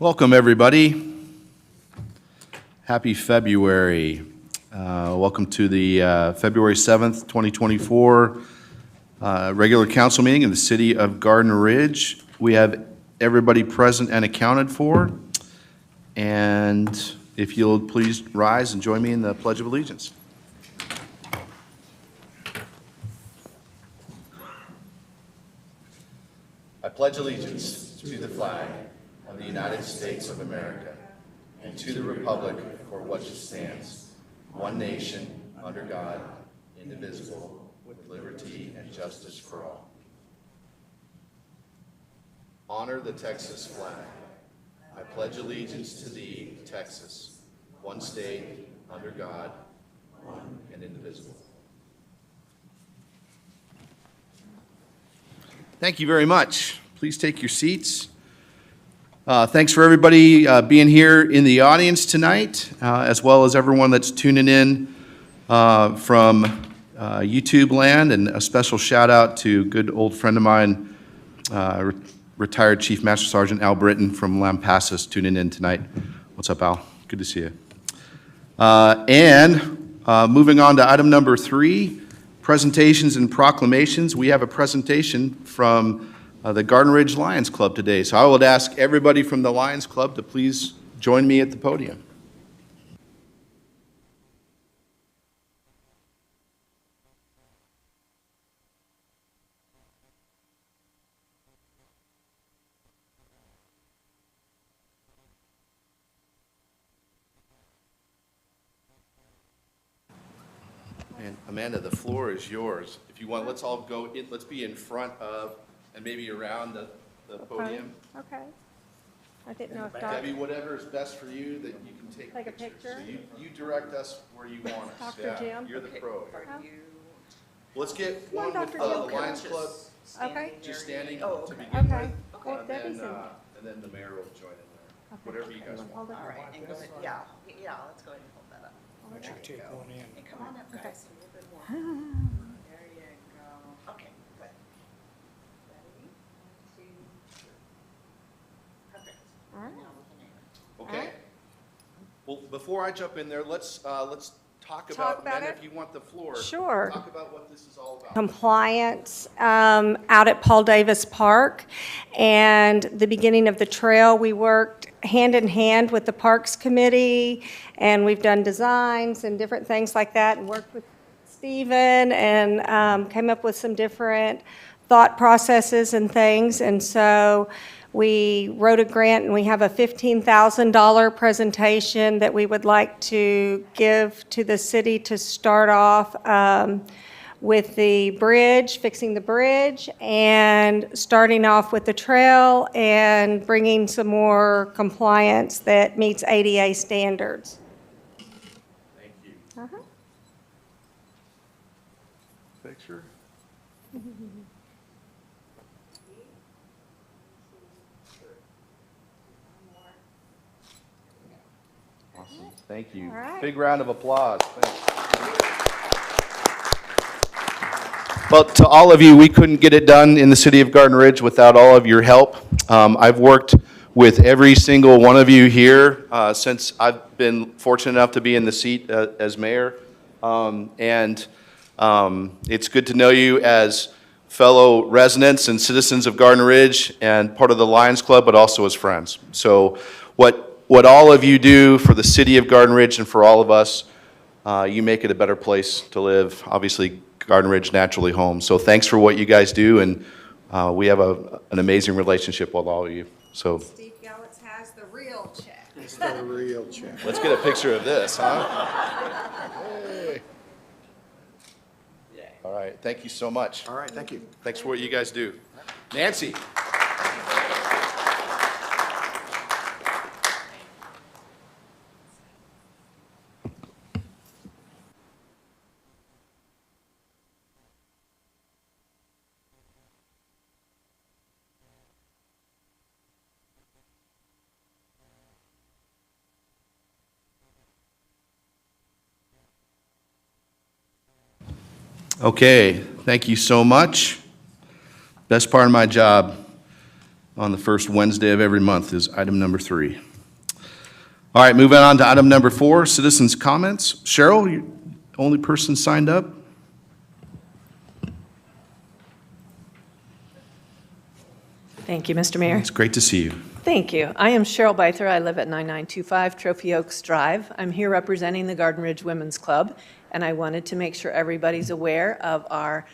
Welcome, everybody. Happy February. Welcome to the February 7th, 2024 regular council meeting in the city of Garden Ridge. We have everybody present and accounted for. And if you'll please rise and join me in the Pledge of Allegiance. I pledge allegiance to the flag of the United States of America and to the republic for which it stands, one nation, under God, indivisible, with liberty and justice for all. Honor the Texas flag. I pledge allegiance to thee, Texas, one state, under God, one and indivisible. Thank you very much. Please take your seats. Thanks for everybody being here in the audience tonight, as well as everyone that's tuning in from YouTube land, and a special shout out to a good old friend of mine, retired Chief Master Sergeant Al Britton from Lampasas, tuning in tonight. What's up, Al? Good to see you. Moving on to item number 3, presentations and proclamations. We have a presentation from the Garden Ridge Lions Club today. So I would ask everybody from the Lions Club to please join me at the podium. And Amanda, the floor is yours. If you want, let's all go in, let's be in front of and maybe around the podium. Okay. I didn't know if Debbie, whatever is best for you, that you can take Take a pictures. picture? So you direct us where you want us. Dr. Jim? You're the pro. Oh. Let's get Come on, one with Dr. the Jim. Lions Club Okay. just standing Oh, to okay. begin Okay. with. Well, Debbie's in. And then the mayor will join in there. Whatever you guys want. Hold it. All right, and go ahead, yeah, let's go ahead and hold that up. Let you take one in. And come on up, Okay. guys, a little bit more. There you go. Okay, good. Ready? 1, 2, 3. Perfect. All right. Now with the name. Okay. Well, before I jump in there, let's talk Talk about, about Amanda, it? if you want the floor. Sure. Talk about what this is all about. Compliance out at Paul Davis Park. And the beginning of the trail, we worked hand in hand with the Parks Committee, and we've done designs and different things like that, and worked with Stephen, and came up with some different thought processes and things. And so we wrote a grant, and we have a $15,000 presentation that we would like to give to the city to start off with the bridge, fixing the bridge, and starting off with the trail, and bringing some more compliance that meets ADA standards. Thank you. Uh-huh. Picture. Awesome. Thank you. All right. Big round of applause. Thanks. Well, to all of you, we couldn't get it done in the city of Garden Ridge without all of your help. I've worked with every single one of you here since I've been fortunate enough to be in the seat as mayor. It's good to know you as fellow residents and citizens of Garden Ridge and part of the Lions Club, but also as friends. So what all of you do for the city of Garden Ridge and for all of us, you make it a better place to live. Obviously, Garden Ridge naturally home. So thanks for what you guys do, and we have an amazing relationship with all of you. So Steve Gallitz has the real check. It's the real check. let's get a picture of this, huh? Hey. All right, thank you so much. All right, thank you. Thanks for what you guys do. Nancy. Okay, thank you so much. Best part of my job, on the first Wednesday of every month is item number 3. All right, moving on to item number 4, citizens' comments. Cheryl, you only person signed up? Thank you, Mr. Mayor. It's great to see you. Thank you. I am Cheryl Byther. I live at 9925 Trophy Oaks Drive. I'm here representing the Garden Ridge Women's Club, and I wanted to make sure everybody's aware of our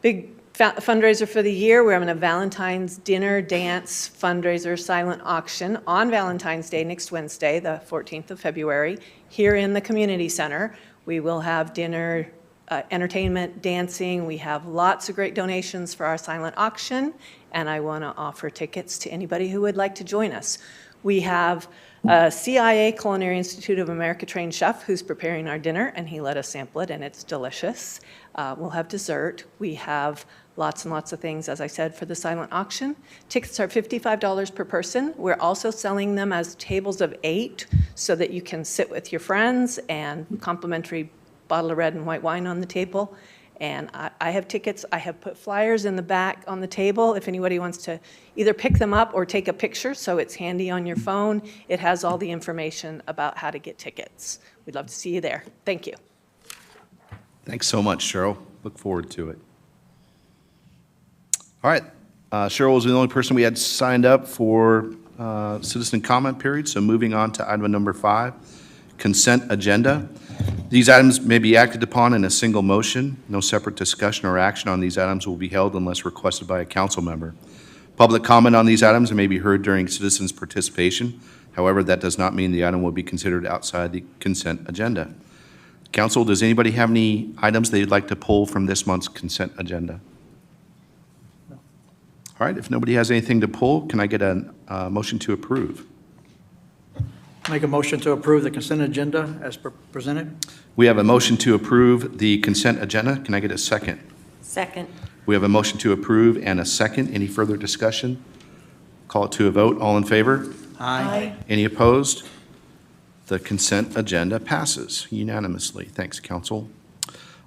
big fundraiser for the year. We're having a Valentine's dinner, dance, fundraiser, silent auction on Valentine's Day next Wednesday, the 14th of February, here in the community center. We will have dinner, entertainment, dancing. We have lots of great donations for our silent auction, and I want to offer tickets to anybody who would like to join us. We have a CIA, Culinary Institute of America trained chef who's preparing our dinner, and he let us sample it, and it's delicious. We'll have dessert. We have lots and lots of things, as I said, for the silent auction. Tickets are $55 per person. We're also selling them as tables of 8 so that you can sit with your friends, and complimentary bottle of red and white wine on the table. And I have tickets. I have put flyers in the back on the table if anybody wants to either pick them up or take a picture, so it's handy on your phone. It has all the information about how to get tickets. We'd love to see you there. Thank you. Thanks so much, Cheryl. Look forward to it. All right, Cheryl was the only person we had signed up for citizen comment period, so moving on to item number 5, consent agenda. These items may be acted upon in a single motion. No separate discussion or action on these items will be held unless requested by a council member. Public comment on these items may be heard during citizens' participation. However, that does not mean the item will be considered outside the consent agenda. Council, does anybody have any items they'd like to pull from this month's consent agenda? No. All right, if nobody has anything to pull, can I get a motion to approve? Make a motion to approve the consent agenda as presented. We have a motion to approve the consent agenda. Can I get a second? Second. We have a motion to approve and a second. Any further discussion? Call it to a vote. All in favor? Aye. Any opposed? The consent agenda passes unanimously. Thanks, council.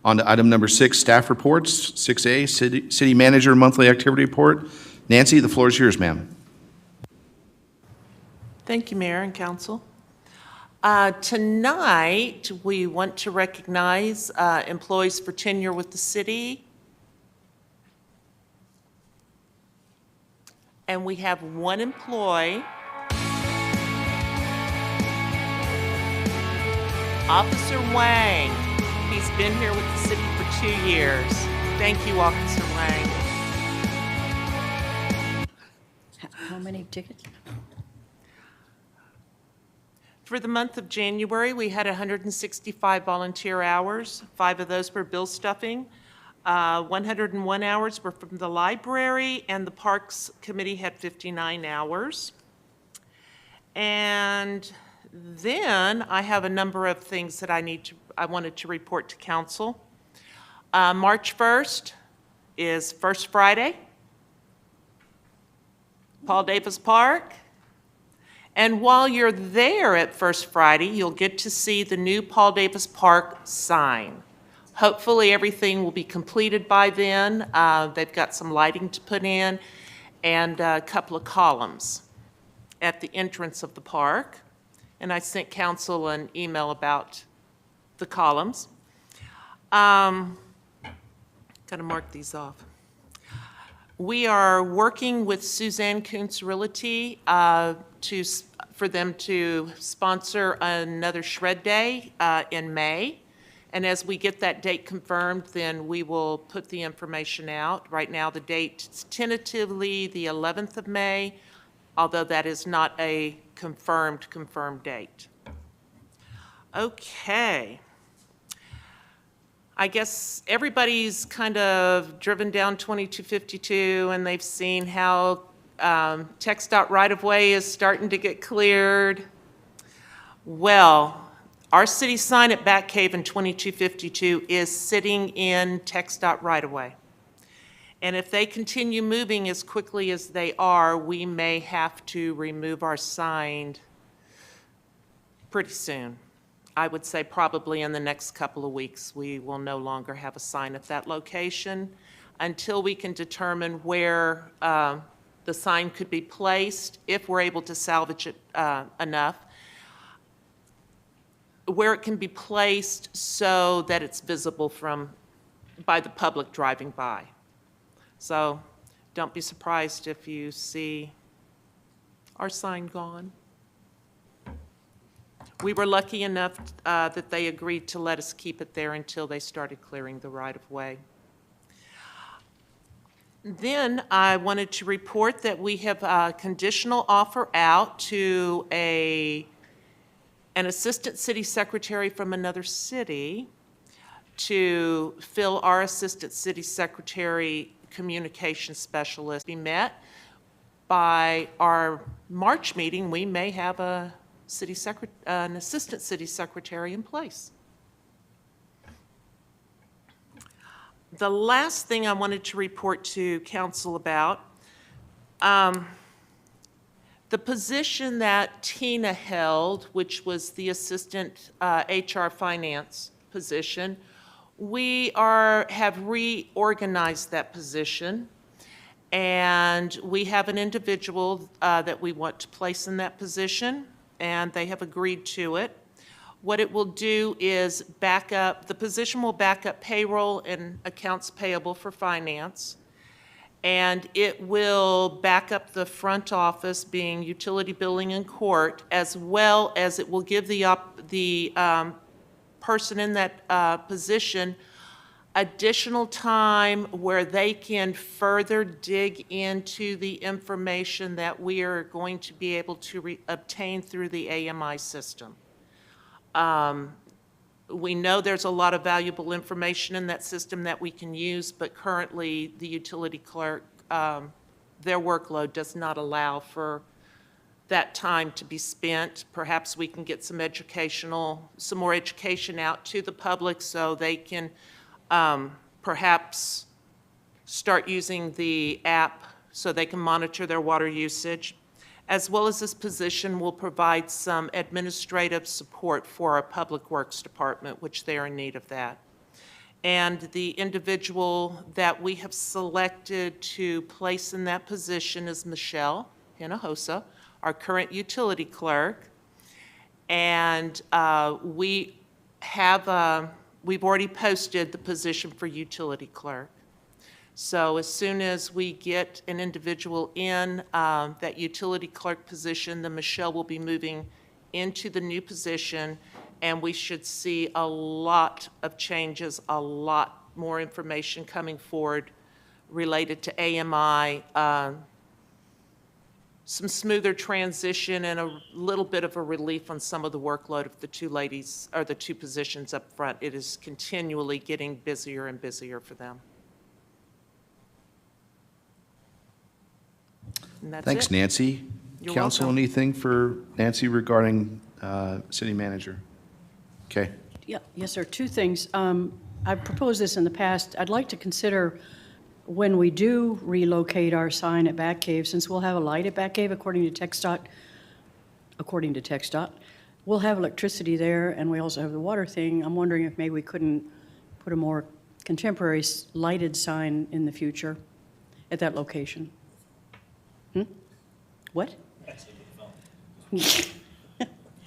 On to item number 6, staff reports. 6A, city manager monthly activity report. Nancy, the floor is yours, ma'am. Thank you, Mayor and Council. Tonight, we want to recognize employees for tenure with the city. And we have one employee, Officer Wang. He's been here with the city for 2 years. Thank you, Officer Wang. How many tickets? For the month of January, we had 165 volunteer hours. 5 of those were bill stuffing. 101 hours were from the library, and the Parks Committee had 59 hours. And then I have a number of things that I wanted to report to council. March 1st is First Friday, Paul Davis Park. And while you're there at First Friday, you'll get to see the new Paul Davis Park sign. Hopefully, everything will be completed by then. They've got some lighting to put in and a couple of columns at the entrance of the park. And I sent council an email about the columns. Got to mark these off. We are working with Suzanne Kuntz Realty for them to sponsor another Shred Day in May. And as we get that date confirmed, then we will put the information out. Right now, the date is tentatively the 11th of May, although that is not a confirmed date. Okay. I guess everybody's kind of driven down 2252 and they've seen how TxDOT right-of-way is starting to get cleared. Well, our city sign at Batcave in 2252 is sitting in TxDOT right-of-way. And if they continue moving as quickly as they are, we may have to remove our sign pretty soon. I would say probably in the next couple of weeks, we will no longer have a sign at that location until we can determine where the sign could be placed, if we're able to salvage it enough, where it can be placed so that it's visible by the public driving by. So don't be surprised if you see our sign gone. We were lucky enough that they agreed to let us keep it there until they started clearing the right-of-way. Then I wanted to report that we have a conditional offer out to an assistant city secretary from another city to fill our assistant city secretary communication specialist. Be met by our March meeting, we may have an assistant city secretary in place. The last thing I wanted to report to council about, the position that Tina held, which was the assistant HR finance position, we have reorganized that position, and we have an individual that we want to place in that position, and they have agreed to it. What it will do is the position will back up payroll and accounts payable for finance, and it will back up the front office, being utility billing and court, as well as it will give the person in that position additional time where they can further dig into the information that we are going to be able to obtain through the AMI system. We know there's a lot of valuable information in that system that we can use, but currently the utility clerk, their workload does not allow for that time to be spent. Perhaps we can get some more education out to the public so they can perhaps start using the app so they can monitor their water usage. As well as this position will provide some administrative support for our Public Works Department, which they are in need of that. And the individual that we have selected to place in that position is Michelle Hinojosa, our current utility clerk. And we've already posted the position for utility clerk. So as soon as we get an individual in that utility clerk position, then Michelle will be moving into the new position, and we should see a lot of changes, a lot more information coming forward related to AMI, some smoother transition, and a little bit of a relief on some of the workload of the two ladies, or the two positions up front. It is continually getting busier and busier for them. And that's Thanks, it. Nancy. You're Council, welcome. anything for Nancy regarding city manager? Okay. Yeah, yes, sir. Two things. I've proposed this in the past. I'd like to consider when we do relocate our sign at Bat Cave, since we'll have a light at Bat Cave according to TxDOT, we'll have electricity there, and we also have the water thing. I'm wondering if maybe we couldn't put a more contemporary lighted sign in the future at that location. What?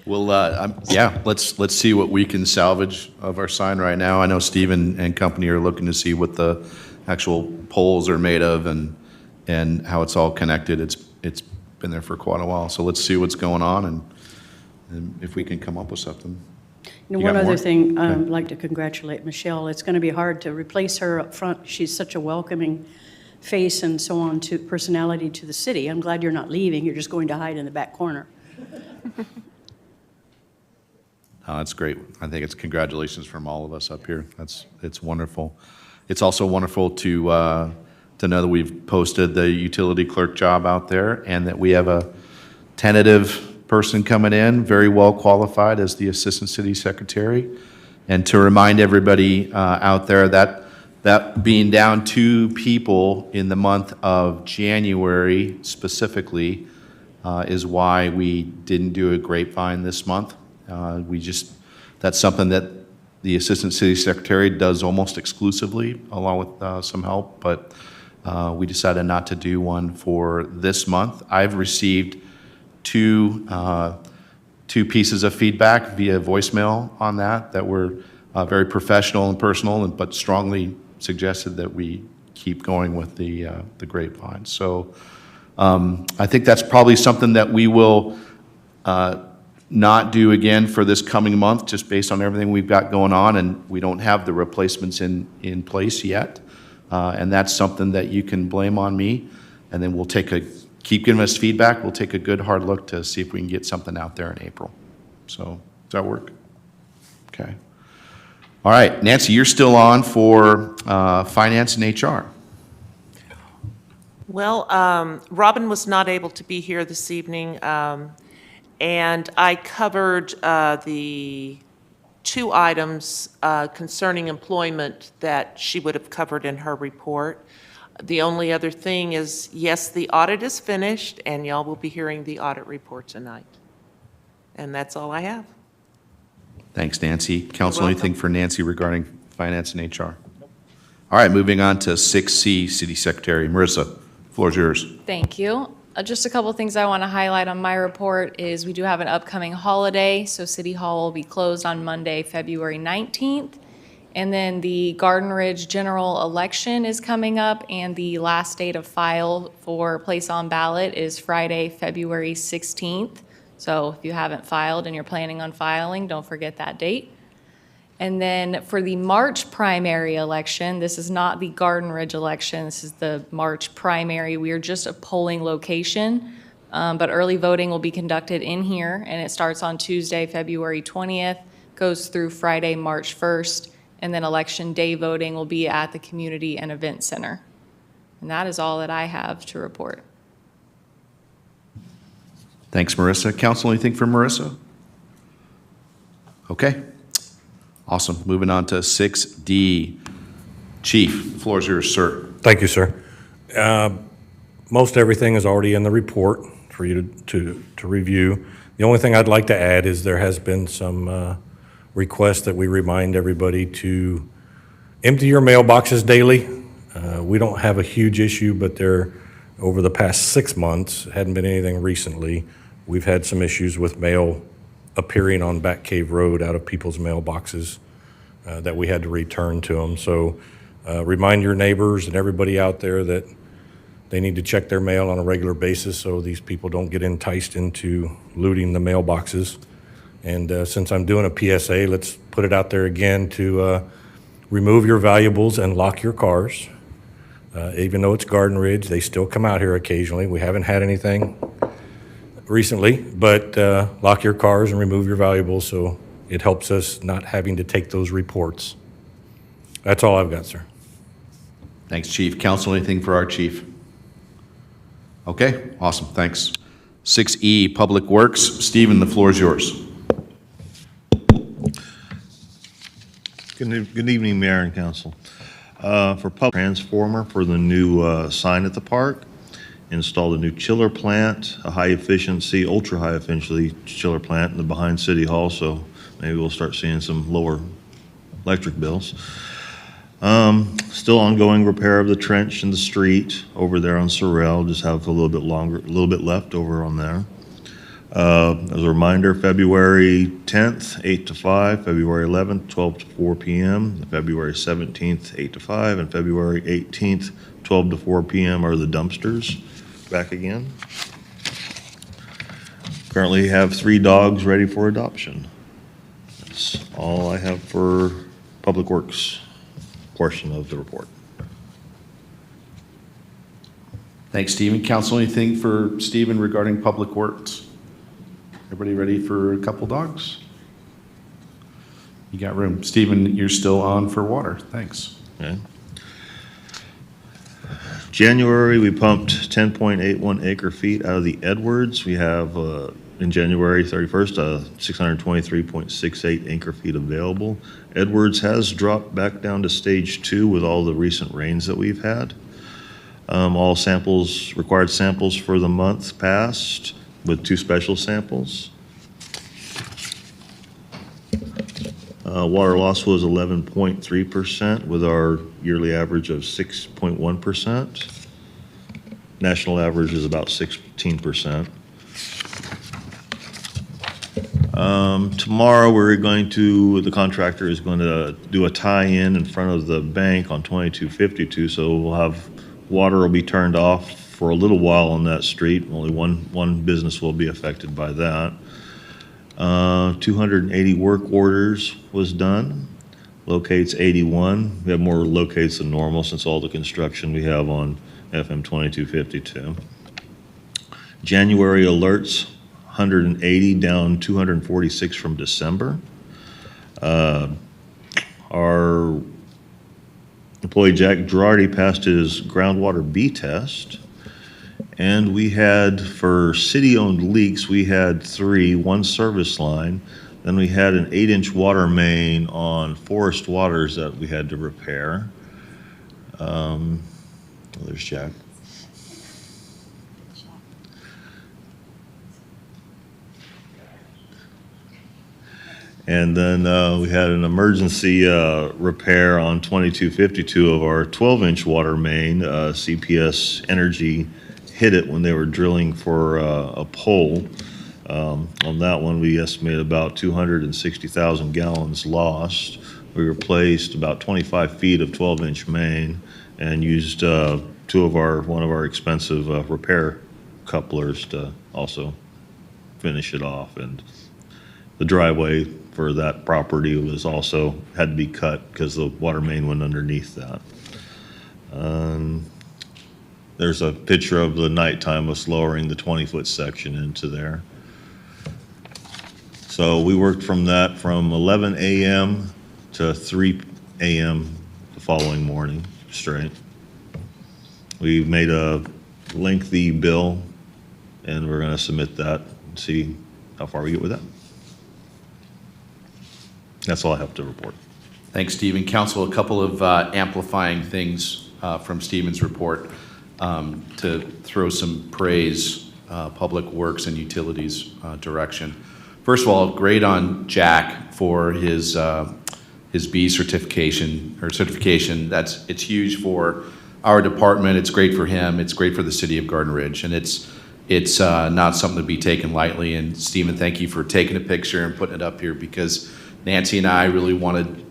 Well, yeah, let's see what we can salvage of our sign right now. I know Steve and company are looking to see what the actual poles are made of and how it's all connected. It's been there for quite a while, so let's see what's going on and if we can come up with something. You One got other more? thing, Okay. I'd like to congratulate Michelle. It's going to be hard to replace her up front. She's such a welcoming face and so on, to personality to the city. I'm glad you're not leaving. You're just going to hide in the back corner. Oh, that's great. I think it's congratulations from all of us up here. It's wonderful. It's also wonderful to know that we've posted the utility clerk job out there and that we have a tentative person coming in, very well qualified as the assistant city secretary. And to remind everybody out there that being down 2 people in the month of January specifically is why we didn't do a grapevine this month. That's something that the Assistant City Secretary does almost exclusively, along with some help, but we decided not to do one for this month. I've received two pieces of feedback via voicemail on that were very professional and personal, but strongly suggested that we keep going with the grapevine. So I think that's probably something that we will not do again for this coming month, just based on everything we've got going on, and we don't have the replacements in place yet. And that's something that you can blame on me, and then we'll keep giving us feedback. We'll take a good hard look to see if we can get something out there in April. So, does that work? Okay. All right, Nancy, you're still on for Finance and HR. Well, Robin was not able to be here this evening, and I covered the two items concerning employment that she would have covered in her report. The only other thing is, yes, the audit is finished, and y'all will be hearing the audit report tonight. And that's all I have. Thanks, Nancy. Council, You're anything welcome. for Nancy regarding Finance and HR? All right, moving on to 6C, City Secretary. Marissa, floor is yours. Thank you. Just a couple of things I want to highlight on my report is we do have an upcoming holiday, so City Hall will be closed on Monday, February 19th. And then the Garden Ridge general election is coming up, and the last date of file for place on ballot is Friday, February 16th. So if you haven't filed and you're planning on filing, don't forget that date. And then for the March primary election, this is not the Garden Ridge election, this is the March primary. We are just a polling location, but early voting will be conducted in here, and it starts on Tuesday, February 20th, goes through Friday, March 1st, and then election day voting will be at the Community and Event Center. And that is all that I have to report. Thanks, Marissa. Council, anything for Marissa? Okay. Awesome. Moving on to 6D. Chief, the floor is yours, sir. Thank you, sir. Most everything is already in the report for you to review. The only thing I'd like to add is there has been some requests that we remind everybody to empty your mailboxes daily. We don't have a huge issue, but there, over the past 6 months, hadn't been anything recently, we've had some issues with mail appearing on Back Cave Road out of people's mailboxes that we had to return to them. So remind your neighbors and everybody out there that they need to check their mail on a regular basis so these people don't get enticed into looting the mailboxes. And since I'm doing a PSA, let's put it out there again to remove your valuables and lock your cars. Even though it's Garden Ridge, they still come out here occasionally. We haven't had anything recently, but lock your cars and remove your valuables so it helps us not having to take those reports. That's all I've got, sir. Thanks, Chief. Council, anything for our chief? Okay, awesome, thanks. 6E, Public Works. Stephen, the floor is yours. Good evening, Mayor and Council. For public transformer for the new sign at the park, installed a new chiller plant, a high-efficiency, ultra-high-efficiency chiller plant in the behind City Hall, so maybe we'll start seeing some lower electric bills. Still ongoing repair of the trench in the street over there on Sorrel, just have a little bit left over on there. As a reminder, February 10th, 8 to 5, February 11th, 12 to 4 p.m., February 17th, 8 to 5, and February 18th, 12 to 4 p.m. are the dumpsters back again. Currently have 3 dogs ready for adoption. That's all I have for Public Works portion of the report. Thanks, Stephen. Council, anything for Stephen regarding Public Works? Everybody ready for a couple dogs? You got room. Stephen, you're still on for water. Thanks. Okay. January, we pumped 10.81 acre feet out of the Edwards. We have, in January 31st, 623.68 acre feet available. Edwards has dropped back down to stage 2 with all the recent rains that we've had. All samples, required samples for the month passed with 2 special samples. Water loss was 11.3% with our yearly average of 6.1%. National average is about 16%. Tomorrow, the contractor is going to do a tie-in in front of the bank on 2252, so water will be turned off for a little while on that street. Only one business will be affected by that. 280 work orders was done. Locates 81. We have more locates than normal since all the construction we have on FM 2252. January alerts, 180, down 246 from December. Our employee Jack Girardi passed his groundwater B test. And we had, for city-owned leaks, we had 3, 1 service line. Then we had an 8-inch water main on Forest Waters that we had to repair. There's Jack. And then we had an emergency repair on 2252 of our 12-inch water main. CPS Energy hit it when they were drilling for a pole. On that one, we estimate about 260,000 gallons lost. We replaced about 25 feet of 12-inch main and used one of our expensive repair couplers to also finish it off. And the driveway for that property had to be cut because the water main went underneath that. There's a picture of the nighttime us lowering the 20-foot section into there. So we worked from 11 a.m. to 3 a.m. the following morning straight. We made a lengthy bill, and we're going to submit that and see how far we get with that. That's all I have to report. Thanks, Stephen. Council, a couple of amplifying things from Stephen's report to throw some praise, Public Works and Utilities direction. First of all, great on Jack for his B certification. It's huge for our department. It's great for him. It's great for the city of Garden Ridge, and it's not something to be taken lightly. And Stephen, thank you for taking a picture and putting it up here, because Nancy and I really wanted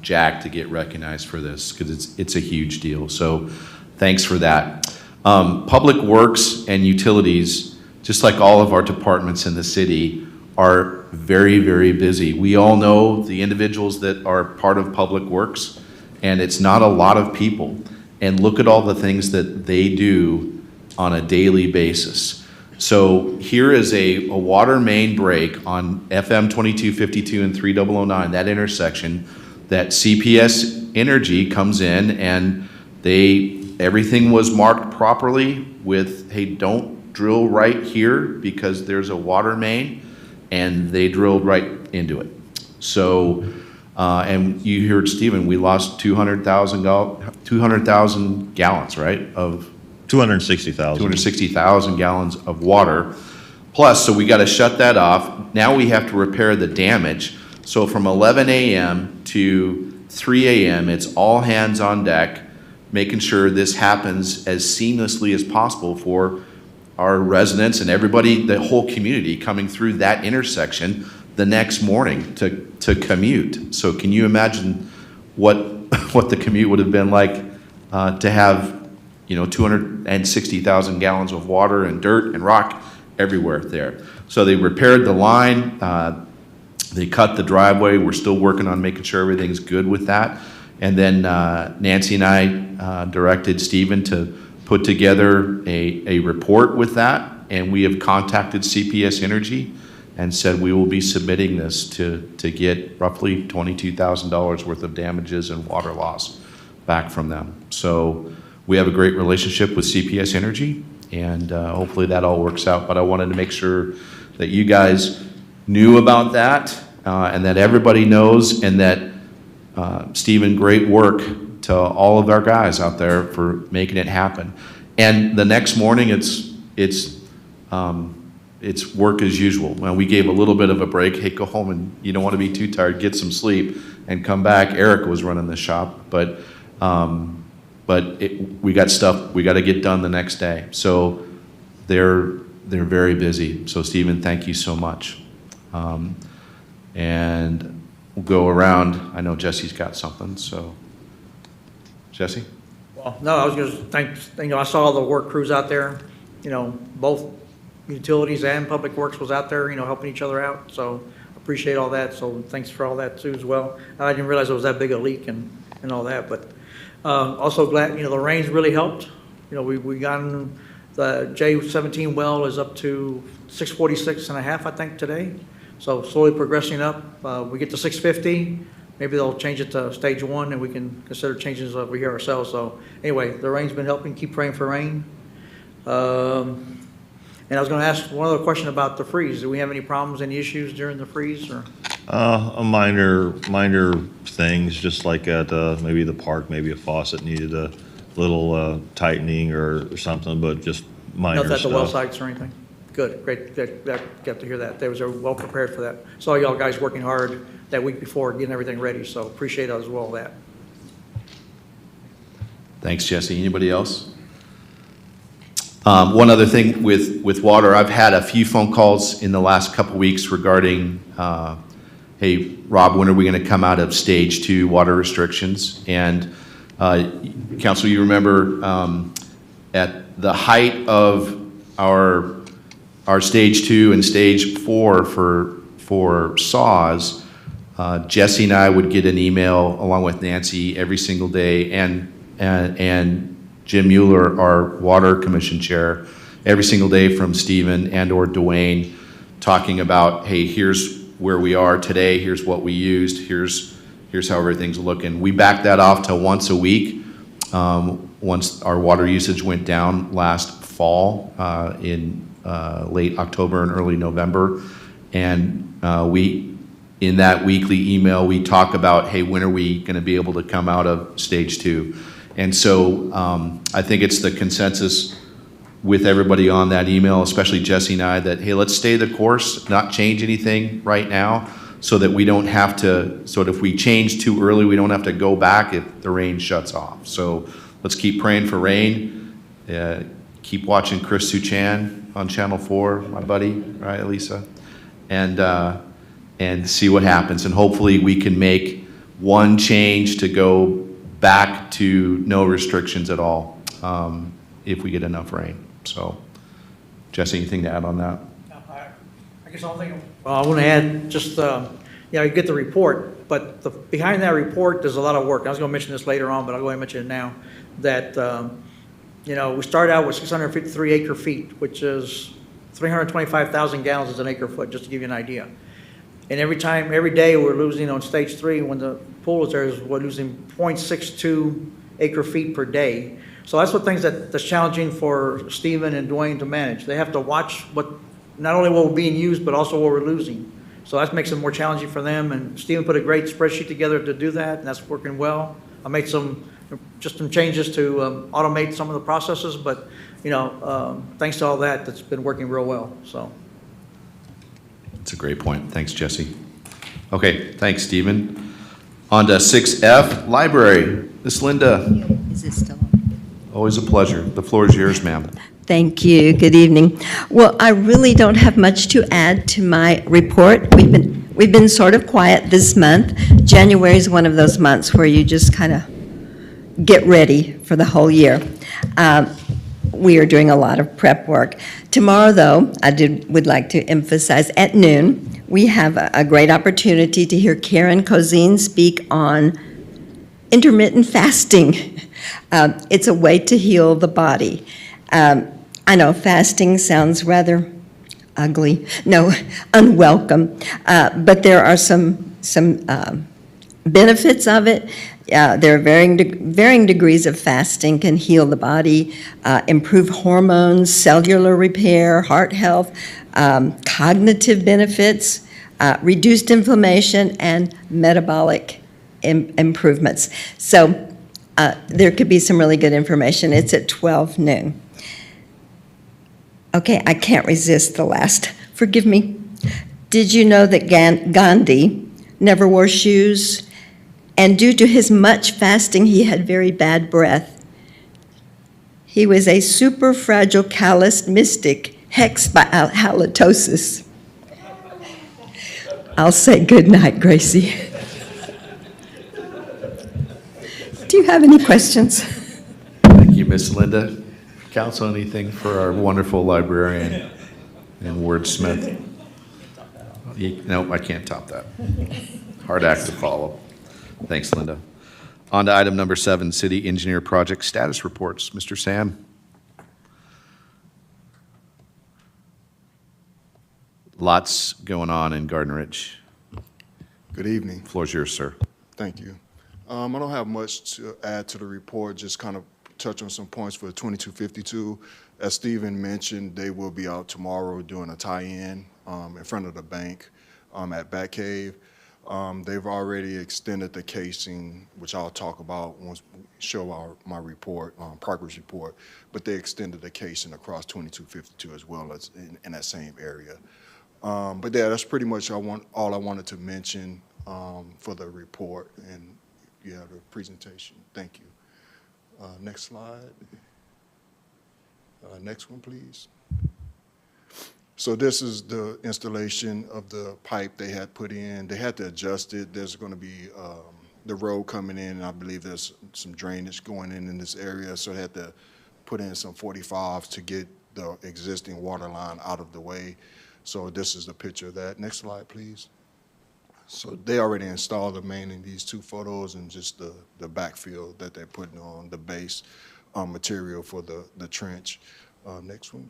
Jack to get recognized for this, because it's a huge deal. So thanks for that. Public Works and Utilities, just like all of our departments in the city, are very, very busy. We all know the individuals that are part of Public Works, and it's not a lot of people. And look at all the things that they do on a daily basis. So here is a water main break on FM 2252 and 3009, that intersection, that CPS Energy comes in and everything was marked properly with, hey, don't drill right here because there's a water main, and they drilled right into it. So, and you heard Stephen, we lost 200,000 gallons, right, of 260,000. 260,000 gallons of water. Plus, so we got to shut that off. Now we have to repair the damage. So from 11 a.m. to 3 a.m., it's all hands on deck, making sure this happens as seamlessly as possible for our residents and everybody, the whole community coming through that intersection the next morning to commute. So can you imagine what the commute would have been like to have 260,000 gallons of water and dirt and rock everywhere there. So they repaired the line, they cut the driveway. We're still working on making sure everything's good with that. And then Nancy and I directed Stephen to put together a report with that, and we have contacted CPS Energy and said we will be submitting this to get roughly $22,000 worth of damages and water loss back from them. So we have a great relationship with CPS Energy, and hopefully that all works out. But I wanted to make sure that you guys knew about that, and that everybody knows, and that Stephen, great work to all of our guys out there for making it happen. And the next morning, it's it's work as usual. Well, we gave a little bit of a break. Hey, go home and you don't want to be too tired, get some sleep, and come back. Eric was running the shop, but we got stuff we got to get done the next day. So they're very busy. So Stephen, thank you so much. And we'll go around. I know Jesse's got something. So Jesse. Well, no, I was going to thank, I saw all the work crews out there, both utilities and public works was out there, helping each other out. So appreciate all that. So thanks for all that too as well. I didn't realize it was that big a leak and all that, but also glad, the rains really helped. We gotten the J17 well is up to 646 and a half, I think, today. So slowly progressing up. We get to 650. Maybe they'll change it to stage 1 and we can consider changes over here ourselves. So anyway, the rain's been helping. Keep praying for rain. And I was going to ask one other question about the freeze. Do we have any problems, any issues during the freeze? Or? A minor things, just like at maybe the park, maybe a faucet needed a little tightening or something, but just minor Nothing at the stuff. well sites or anything? Good, great. Got to hear that. They were well prepared for that. Saw y'all guys working hard that week before, getting everything ready, so appreciate as well that. Thanks, Jesse. Anybody else? One other thing with water, I've had a few phone calls in the last couple weeks regarding, hey, Rob, when are we going to come out of stage 2 water restrictions? And Council, you remember at the height of our stage 2 and stage 4 for SAWS, Jesse and I would get an email along with Nancy every single day, and Jim Mueller, our Water Commission Chair, every single day from Stephen and or Dwayne talking about, hey, here's where we are today, here's what we used, here's how everything's looking. We backed that off to once a week once our water usage went down last fall in late October and early November. And in that weekly email, we talk about, hey, when are we going to be able to come out of stage 2? And so I think it's the consensus with everybody on that email, especially Jesse and I, that, hey, let's stay the course, not change anything right now, so that we don't have to, so if we change too early, we don't have to go back if the rain shuts off. So let's keep praying for rain. Keep watching Chris Suchan on Channel 4, my buddy, right, Elisa? And see what happens. And hopefully we can make one change to go back to no restrictions at all if we get enough rain. So, Jesse, anything to add on that? I guess the only thing, I want to add just, you get the report, but behind that report, there's a lot of work. I was going to mention this later on, but I'll go ahead and mention it now, that, we started out with 653 acre feet, which is 325,000 gallons is an acre foot, just to give you an idea. And every day we're losing on stage 3, when the pool is there, we're losing 0.62 acre feet per day. So that's what things that's challenging for Stephen and Dwayne to manage. They have to watch not only what we're being used, but also what we're losing. So that makes it more challenging for them. And Stephen put a great spreadsheet together to do that, and that's working well. I made some changes to automate some of the processes, but thanks to all that, that's been working real well. So. That's a great point. Thanks, Jesse. Okay, thanks, Stephen. On to 6F, library. Miss Linda. Is it still on? Always a pleasure. The floor is yours, ma'am. Thank you. Good evening. Well, I really don't have much to add to my report. We've been sort of quiet this month. January is one of those months where you just kind of get ready for the whole year. We are doing a lot of prep work. Tomorrow, though, would like to emphasize at noon, we have a great opportunity to hear Karen Cozine speak on intermittent fasting. It's a way to heal the body. I know fasting sounds rather ugly, no, unwelcome, but there are some benefits of it. There are varying degrees of fasting can heal the body, improve hormones, cellular repair, heart health, cognitive benefits, reduced inflammation, and metabolic improvements. So there could be some really good information. It's at 12 noon. Okay, I can't resist the last. Forgive me. Did you know that Gandhi never wore shoes? And due to his much fasting, he had very bad breath. He was a super fragile, calloused mystic, hexed by halitosis. I'll say good night, Gracie. Do you have any questions? Thank you, Miss Linda. Council, anything for our wonderful librarian and wordsmith? Nope, I can't top that. Hard act to follow. Thanks, Linda. On to item number 7, city engineer project status reports. Mr. Sam? Lots going on in Garden Ridge. Good evening. Floor's yours, sir. Thank you. I don't have much to add to the report, just kind of touch on some points for 2252. As Stephen mentioned, they will be out tomorrow doing a tie-in in front of the bank at Batcave. They've already extended the casing, which I'll talk about once we show my report, progress report, but they extended the casing across 2252 as well as in that same area. But yeah, that's pretty much all I wanted to mention for the report, and you have the presentation. Thank you. Next slide. Next one, please. So this is the installation of the pipe they had put in. They had to adjust it. There's going to be the road coming in, and I believe there's some drainage going in this area, so they had to put in some 45s to get the existing water line out of the way. So this is the picture of that. Next slide, please. So they already installed the main in these 2 photos and just the backfill that they're putting on the base material for the trench. Next one.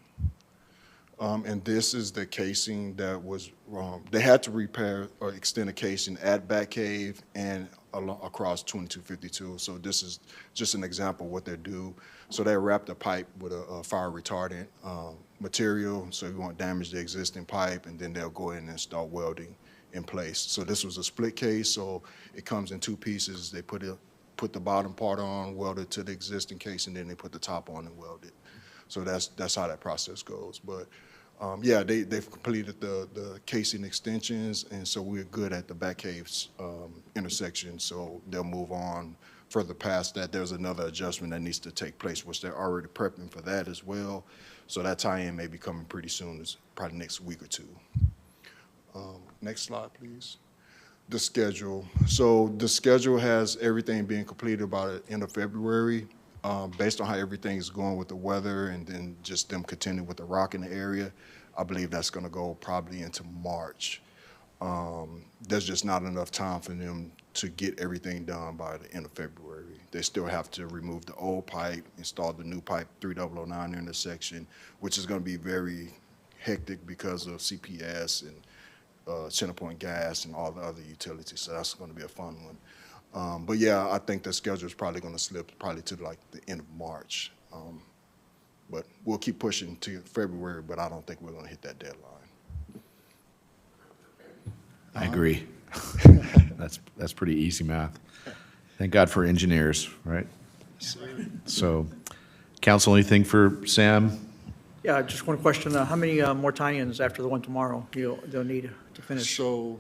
And this is the casing that was wrong. They had to repair or extend the casing at Batcave and across 2252. So this is just an example of what they do. So they wrap the pipe with a fire retardant material, so you won't damage the existing pipe, and then they'll go in and start welding in place. So this was a split case, so it comes in 2 pieces. They put the bottom part on, weld it to the existing case, and then they put the top on and weld it. So that's how that process goes. But yeah, they've completed the casing extensions, and so we're good at the Batcaves intersection. So they'll move on further past that. There's another adjustment that needs to take place, which they're already prepping for that as well. So that tie-in may be coming pretty soon, probably next week or 2. Next slide, please. The schedule. So the schedule has everything being completed by the end of February. Based on how everything is going with the weather and then just them continuing with the rock in the area, I believe that's going to go probably into March. There's just not enough time for them to get everything done by the end of February. They still have to remove the old pipe, install the new pipe 3009 intersection, which is going to be very hectic because of CPS and Centerpoint Gas and all the other utilities. So that's going to be a fun one. But yeah, I think the schedule is probably going to slip probably to like the end of March. But we'll keep pushing to February, but I don't think we're going to hit that deadline. I agree. That's pretty easy math. Thank God for engineers, right? So, council, anything for Sam? Yeah, just one question. How many more tie-ins after the one tomorrow they'll need to finish? So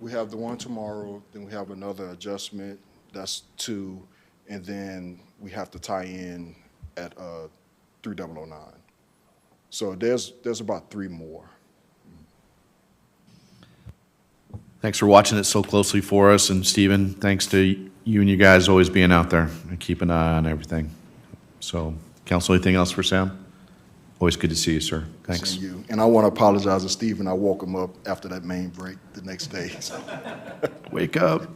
we have the one tomorrow, then we have another adjustment, that's 2, and then we have to tie in at 3009. So there's about 3 more. Thanks for watching it so closely for us, and Stephen, thanks to you and you guys always being out there and keeping an eye on everything. So, council, anything else for Sam? Always good to see you, sir. Thanks. Seeing you. And I want to apologize to Stephen. I woke him up after that main break the next day. Wake up.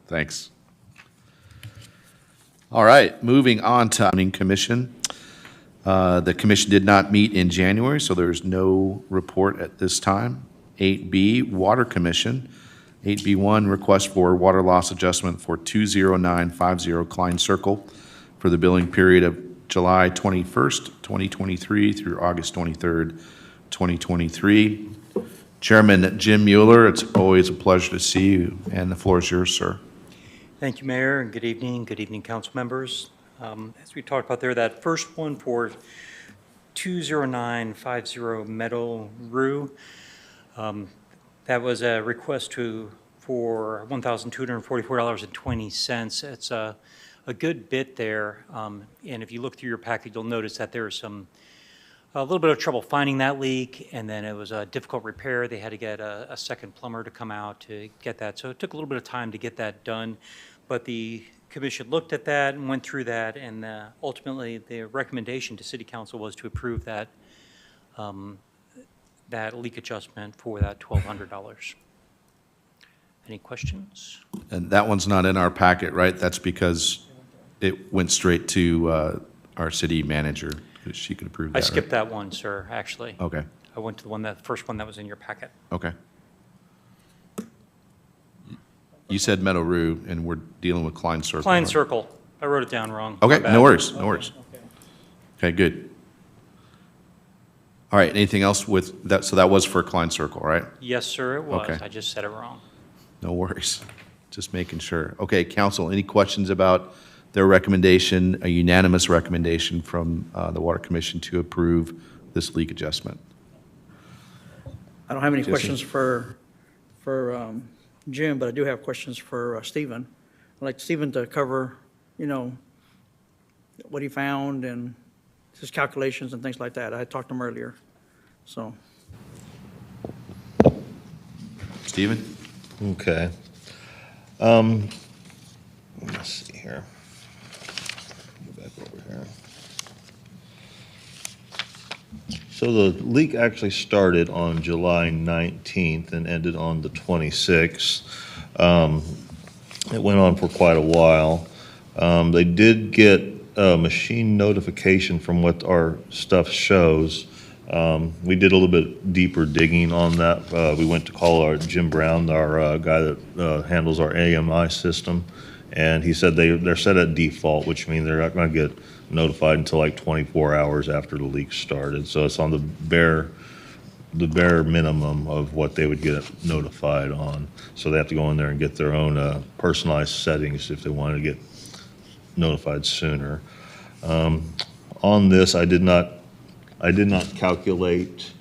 Thanks. All right, moving on to Planning Commission. The commission did not meet in January, so there's no report at this time. 8B, Water Commission. 8B1, request for water loss adjustment for 20950 Klein Circle for the billing period of July 21st, 2023 through August 23rd, 2023. Chairman Jim Mueller, it's always a pleasure to see you, and the floor is yours, sir. Thank you, Mayor, and good evening, council members. As we talked about there, that first one for 20950 Meadow Rue. That was a request for $1,244.20. It's a good bit there. And if you look through your packet, you'll notice that there is a little bit of trouble finding that leak, and then it was a difficult repair. They had to get a second plumber to come out to get that. So it took a little bit of time to get that done. But the commission looked at that and went through that, and ultimately the recommendation to City Council was to approve that that leak adjustment for that $1,200. Any questions? And that one's not in our packet, right? That's because it went straight to our city manager, because she could approve that, I right? skipped that one, sir, actually. Okay, I went to the first one that was in your packet. okay. You said Meadow Rue, and we're dealing with Klein Circle. Klein right? Circle. I wrote it down wrong. Okay, My bad. no worries, no worries. Okay, good. All right, anything else with that? So that was for Klein Circle, right? Yes, sir, it was. Okay. I just said it wrong. No worries. Just making sure. Okay, council, any questions about their recommendation, a unanimous recommendation from the Water Commission to approve this leak adjustment? I don't have any Jesse? questions for Jim, but I do have questions for Stephen. I'd like Stephen to cover, what he found and his calculations and things like that. I talked to him earlier, so. Stephen? Okay. Let's see here. Go back over here. So the leak actually started on July 19th and ended on the 26th. It went on for quite a while. They did get a machine notification from what our stuff shows. We did a little bit deeper digging on that. We went to call our Jim Brown, our guy that handles our AMI system, and he said they're set at default, which means they're not going to get notified until like 24 hours after the leak started. So it's on the bare minimum of what they would get notified on. So they have to go in there and get their own personalized settings if they want to get notified sooner. On this, I did not calculate.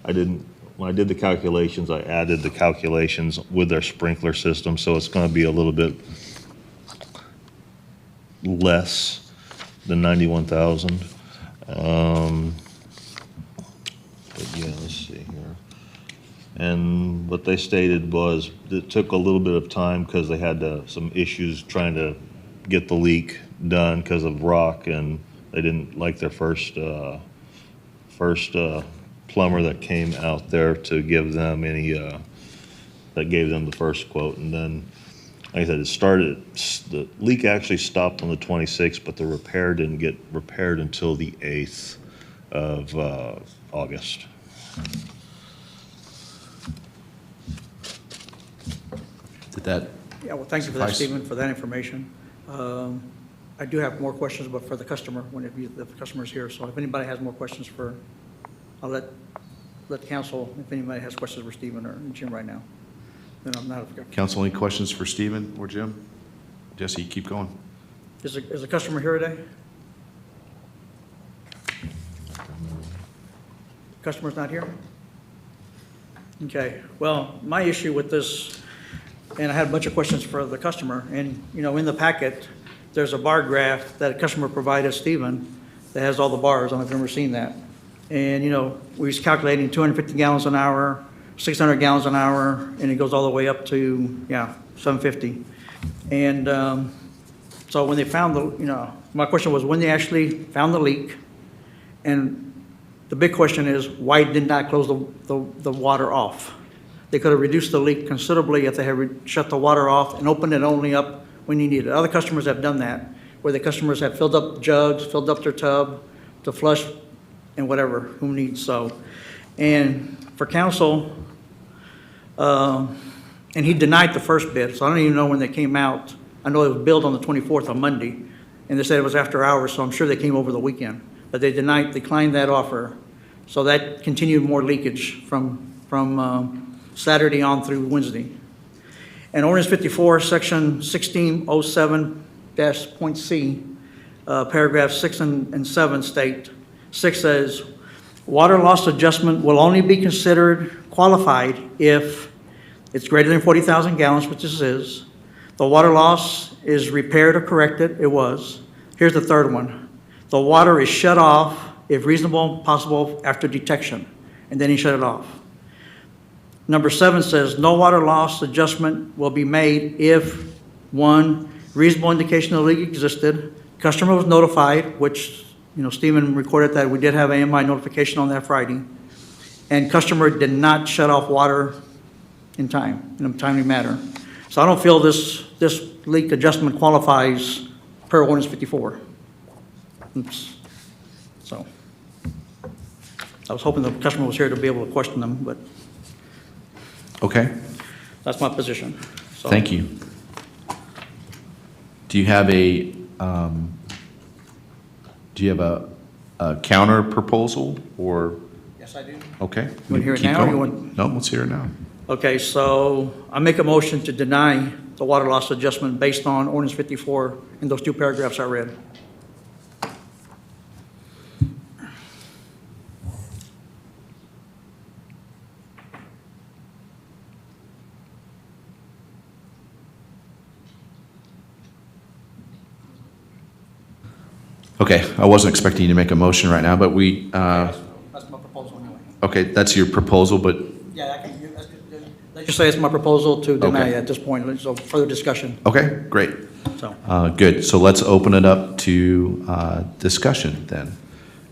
When I did the calculations, I added the calculations with their sprinkler system, so it's going to be a little bit less than 91,000. But yeah, let's see here. And what they stated was it took a little bit of time because they had some issues trying to get the leak done because of rock, and they didn't like their first plumber that came out there to give them that gave them the first quote. And then, like I said, the leak actually stopped on the 26th, but the repair didn't get repaired until the 8th of August. Did that? Yeah, well, thank you for that, suffice? Stephen, for that information. I do have more questions, but for the customer, if the customer's here. So if anybody has more questions I'll let the council, if anybody has questions for Stephen or Jim right now. Then I'm not. Council, any questions for Stephen or Jim? Jesse, keep going. Is the customer here today? Customer's not here? Okay, well, my issue with this, and I had a bunch of questions for the customer, and, in the packet, there's a bar graph that a customer provided Stephen that has all the bars. I don't know if you've ever seen that. And, we was calculating 250 gallons an hour, 600 gallons an hour, and it goes all the way up to, 750. And so when they found my question was when they actually found the leak, and the big question is, why did not close the water off? They could have reduced the leak considerably if they had shut the water off and opened it only up when you need it. Other customers have done that, where the customers have filled up jugs, filled up their tub to flush and whatever, who needs so. And for council, and he denied the first bid, so I don't even know when they came out. I know it was billed on the 24th on Monday, and they said it was after hours, so I'm sure they came over the weekend. But they declined that offer, so that continued more leakage from Saturday on through Wednesday. And ordinance 54, section 1607-.c, paragraph 6 and 7 state, 6 says, Water loss adjustment will only be considered qualified if it's greater than 40,000 gallons, which this is. The water loss is repaired or corrected, it was. Here's the third one. The water is shut off if reasonable possible after detection, and then he shut it off. Number 7 says, no water loss adjustment will be made if, 1, reasonable indication of leak existed, customer was notified, which, Stephen recorded that we did have AMI notification on that Friday, and customer did not shut off water in time, in a timely manner. So I don't feel this leak adjustment qualifies per ordinance 54. Oops. So, I was hoping the customer was here to be able to question them, but Okay, that's my position. So, thank you. Do you have a counter proposal, or? Yes, I do. Okay. You want to hear it keep now, or you going. want? No, let's hear it now. Okay, so I make a motion to deny the water loss adjustment based on ordinance 54 in those 2 paragraphs I read. Okay, I wasn't expecting you to make a motion right now, but That's my proposal anyway. okay, that's your proposal, but, Yeah, I can, let's just say it's my proposal to deny Okay. at this point, so further discussion, okay, great. so. Good, so let's open it up to discussion then.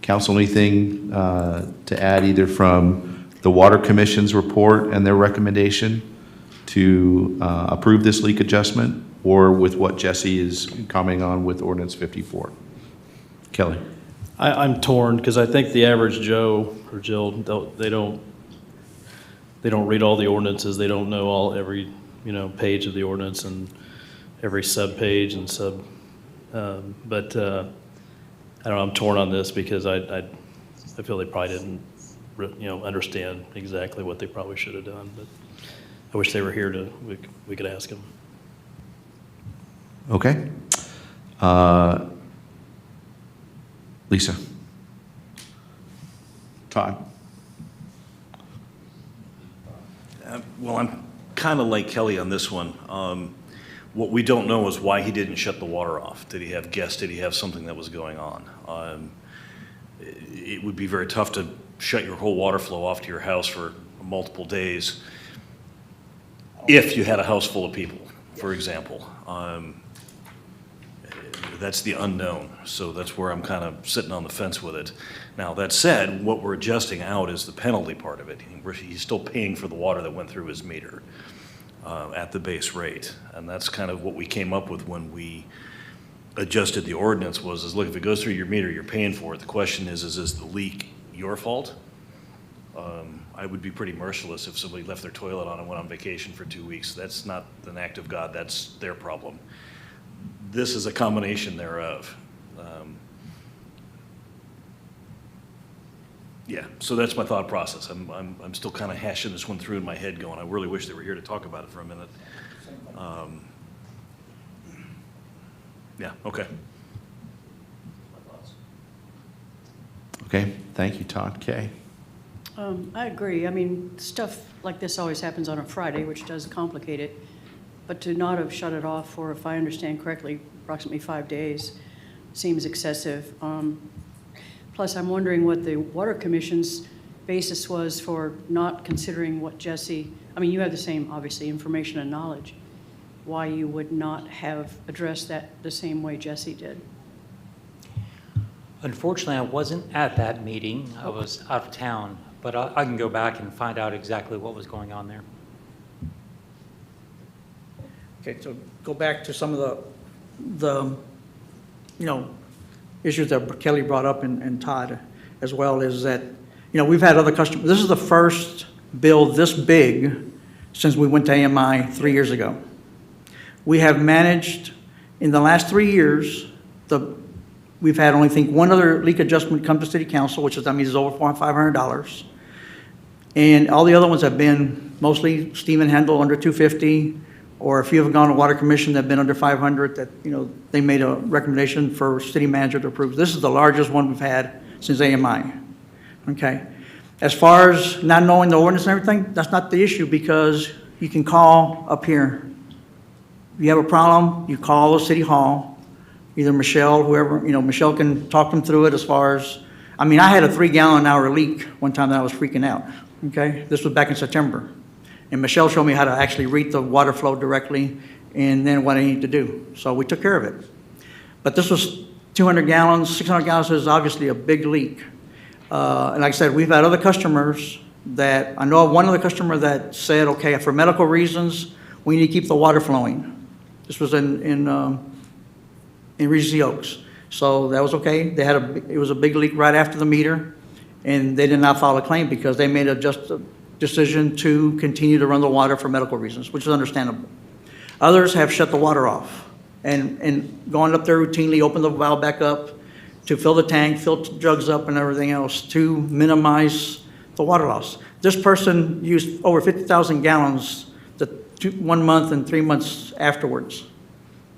Council, anything to add either from the Water Commission's report and their recommendation to approve this leak adjustment, or with what Jesse is commenting on with ordinance 54? Kelly? I'm torn, because I think the average Joe or Jill, they don't read all the ordinances, they don't know every page of the ordinance and every sub-page and but I don't know, I'm torn on this because I feel they probably didn't, understand exactly what they probably should have done, but I wish they were here we could ask them. Okay. Lisa? Todd? Well, I'm kind of like Kelly on this one. What we don't know is why he didn't shut the water off. Did he have guests? Did he have something that was going on? It would be very tough to shut your whole water flow off to your house for multiple days if you had a house full of people, for example. That's the unknown, so that's where I'm kind of sitting on the fence with it. Now, that said, what we're adjusting out is the penalty part of it. He's still paying for the water that went through his meter at the base rate, and that's kind of what we came up with when we adjusted the ordinance was, look, if it goes through your meter, you're paying for it. The question is the leak your fault? I would be pretty merciless if somebody left their toilet on and went on vacation for 2 weeks. That's not an act of God, that's their problem. This is a combination thereof. Yeah, so that's my thought process. I'm still kind of hashing this one through in my head going, I really wish they were here to talk about it for a minute. Yeah, okay. Okay, thank you, Todd. Kay? I agree. I mean, stuff like this always happens on a Friday, which does complicate it. But to not have shut it off for, if I understand correctly, approximately 5 days seems excessive. Plus, I'm wondering what the Water Commission's basis was for not considering what Jesse, I mean, you have the same, obviously, information and knowledge, why you would not have addressed that the same way Jesse did. Unfortunately, I wasn't at that meeting. I was out of town, but I can go back and find out exactly what was going on there. Okay, so go back to some of the issues that Kelly brought up and Todd as well, is that, we've had other customers. This is the first bill this big since we went to AMI 3 years ago. We have managed, in the last 3 years, we've had only, I think, one other leak adjustment come to City Council, which is, that means it's over $500. And all the other ones have been mostly Stephen handle under $250, or if you have gone to Water Commission that have been under $500, that, they made a recommendation for city manager to approve. This is the largest one we've had since AMI. okay? As far as not knowing the ordinance and everything, that's not the issue, because you can call up here. If you have a problem, you call the city hall, either Michelle, whoever, Michelle can talk them through it as far as, I mean, I had a 3-gallon-an-hour leak one time that I was freaking out, okay? This was back in September. And Michelle showed me how to actually read the water flow directly and then what I need to do. So we took care of it. But this was 200 gallons, 600 gallons is obviously a big leak. And like I said, we've had other customers that, I know of one other customer that said, okay, for medical reasons, we need to keep the water flowing. This was in Regency Oaks. So that was okay. They had it was a big leak right after the meter, and they did not file a claim because they made a decision to continue to run the water for medical reasons, which is understandable. Others have shut the water off and gone up there routinely, opened the valve back up to fill the tank, fill jugs up and everything else to minimize the water loss. This person used over 50,000 gallons 1 month and 3 months afterwards,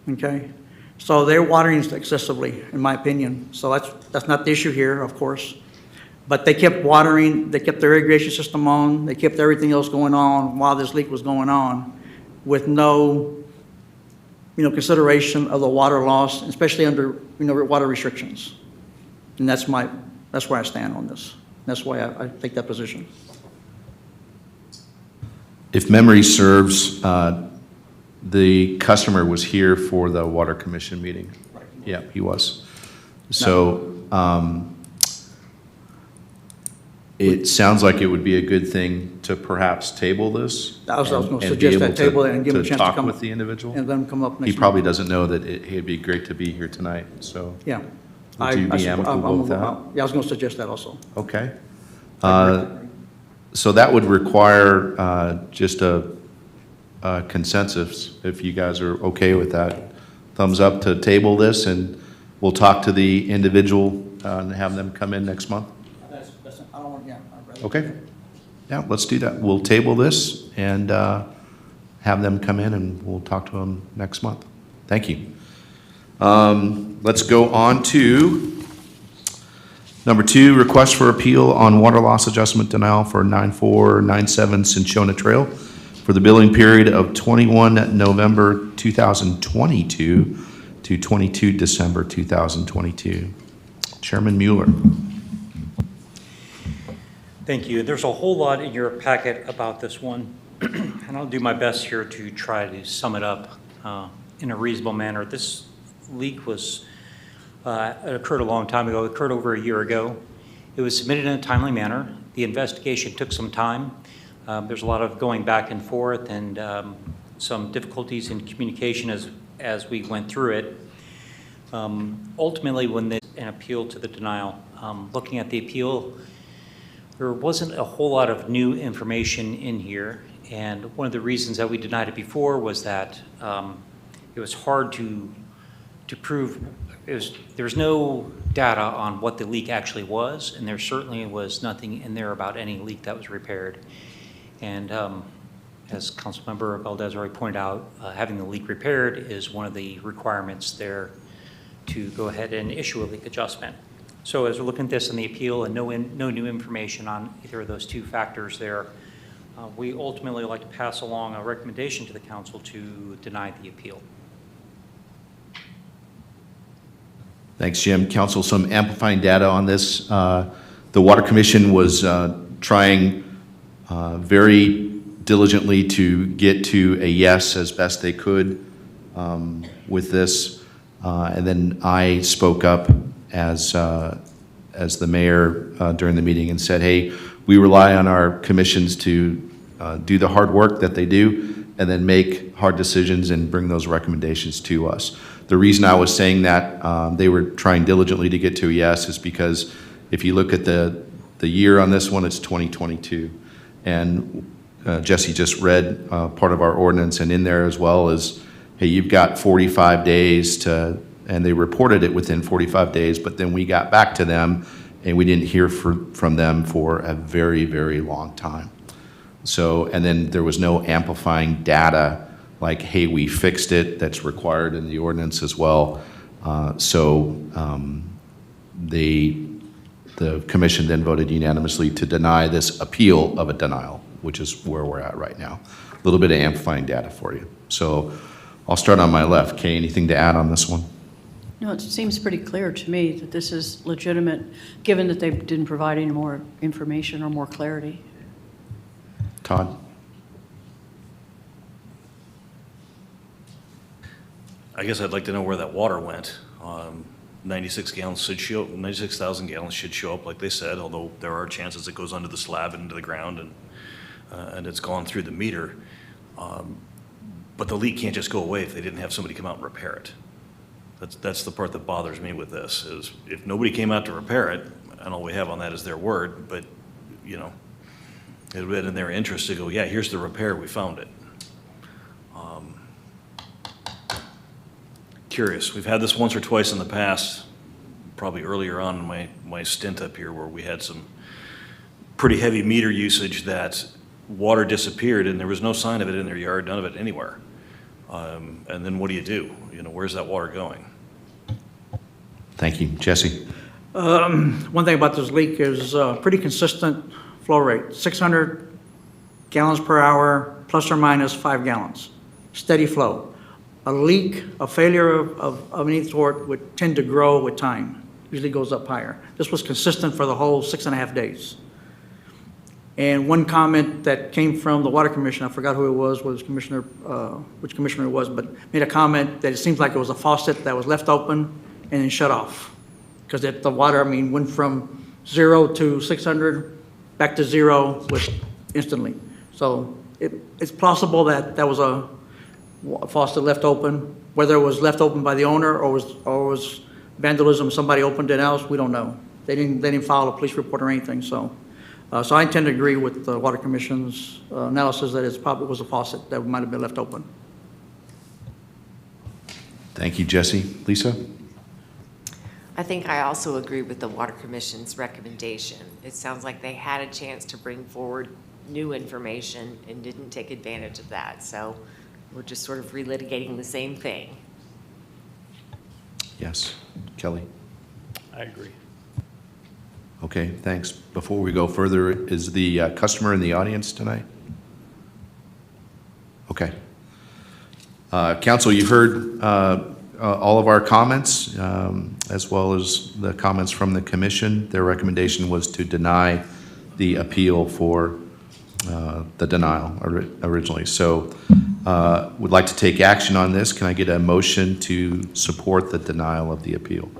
okay? So they're watering excessively, in my opinion. So that's not the issue here, of course. But they kept watering, they kept their irrigation system on, they kept everything else going on while this leak was going on with no, consideration of the water loss, especially under, water restrictions. And that's where I stand on this. That's why I take that position. If memory serves, the customer was here for the Water Commission meeting. Right. Yeah, he was. So it sounds like it would be a good thing to perhaps table this. I was going to and be suggest able that table and give him a chance to talk come. with the individual. And let him come up next He month. probably doesn't know that it'd be great to be here tonight, so. Yeah. Would you be amicable with that? Yeah, I was going to suggest that also. Okay. So that would require just a consensus, if you guys are okay with that. Thumbs up to table this, and we'll talk to the individual and have them come in next month? I don't want, yeah. Okay. Yeah, let's do that. We'll table this and have them come in, and we'll talk to them next month. Thank you. Let's go on to number 2, request for appeal on water loss adjustment denial for 9497 Cinchona Trail for the billing period of 21 November 2022 to 22 December 2022. Chairman Mueller. Thank you. There's a whole lot in your packet about this one, and I'll do my best here to try to sum it up in a reasonable manner. This leak was it occurred a long time ago. It occurred over a year ago. It was submitted in a timely manner. The investigation took some time. There's a lot of going back and forth and some difficulties in communication as we went through it. Ultimately, when there's an appeal to the denial, looking at the appeal, there wasn't a whole lot of new information in here. And one of the reasons that we denied it before was that it was hard to prove. There was no data on what the leak actually was, and there certainly was nothing in there about any leak that was repaired. And as Councilmember Valdez already pointed out, having the leak repaired is one of the requirements there to go ahead and issue a leak adjustment. So as we're looking at this in the appeal and no new information on either of those two factors there, we ultimately like to pass along a recommendation to the council to deny the appeal. Thanks, Jim. Council, some amplifying data on this. The Water Commission was trying very diligently to get to a yes as best they could with this. And then I spoke up as the mayor during the meeting and said, hey, we rely on our commissions to do the hard work that they do and then make hard decisions and bring those recommendations to us. The reason I was saying that they were trying diligently to get to a yes is because if you look at the year on this one, it's 2022. And Jesse just read part of our ordinance, and in there as well is, hey, you've got 45 days to, and they reported it within 45 days, but then we got back to them and we didn't hear from them for a very, very long time. So, and then there was no amplifying data like, hey, we fixed it, that's required in the ordinance as well. They the commission then voted unanimously to deny this appeal of a denial, which is where we're at right now. A little bit of amplifying data for you. So I'll start on my left. Kay, anything to add on this one? No, it seems pretty clear to me that this is legitimate, given that they didn't provide any more information or more clarity. Todd? I guess I'd like to know where that water went. 96,000 gallons should show up like they said, although there are chances it goes under the slab and into the ground and it's gone through the meter. But the leak can't just go away if they didn't have somebody come out and repair it. That's the part that bothers me with this, is if nobody came out to repair it, and all we have on that is their word, but, you know, it would have been in their interest to go, yeah, here's the repair, we found it. Curious. We've had this once or twice in the past, probably earlier on in my stint up here, where we had some pretty heavy meter usage that water disappeared and there was no sign of it in their yard, none of it anywhere. And then what do you do? You know, where's that water going? Thank you. Jesse? One thing about this leak is pretty consistent flow rate, 600 gallons per hour, plus or minus 5 gallons, steady flow. A leak, a failure of any sort would tend to grow with time, usually goes up higher. This was consistent for the whole 6.5 days. And one comment that came from the Water Commission, I forgot who it was Commissioner, which commissioner it was, but made a comment that it seems like it was a faucet that was left open and then shut off. Because the water, I mean, went from 0 to 600, back to 0 instantly. So it's plausible that that was a faucet left open, whether it was left open by the owner or was vandalism, somebody opened it else, we don't know. They didn't file a police report or anything, so. So I tend to agree with the Water Commission's analysis that it probably was a faucet that might have been left open. Thank you, Jesse. Lisa? I think I also agree with the Water Commission's recommendation. It sounds like they had a chance to bring forward new information and didn't take advantage of that. So we're just sort of relitigating the same thing. Yes. Kelly? I agree. Okay, thanks. Before we go further, is the customer in the audience tonight? Okay. Council, you've heard all of our comments, as well as the comments from the commission. Their recommendation was to deny the appeal for the denial originally. So would like to take action on this. Can I get a motion to support the denial of the appeal?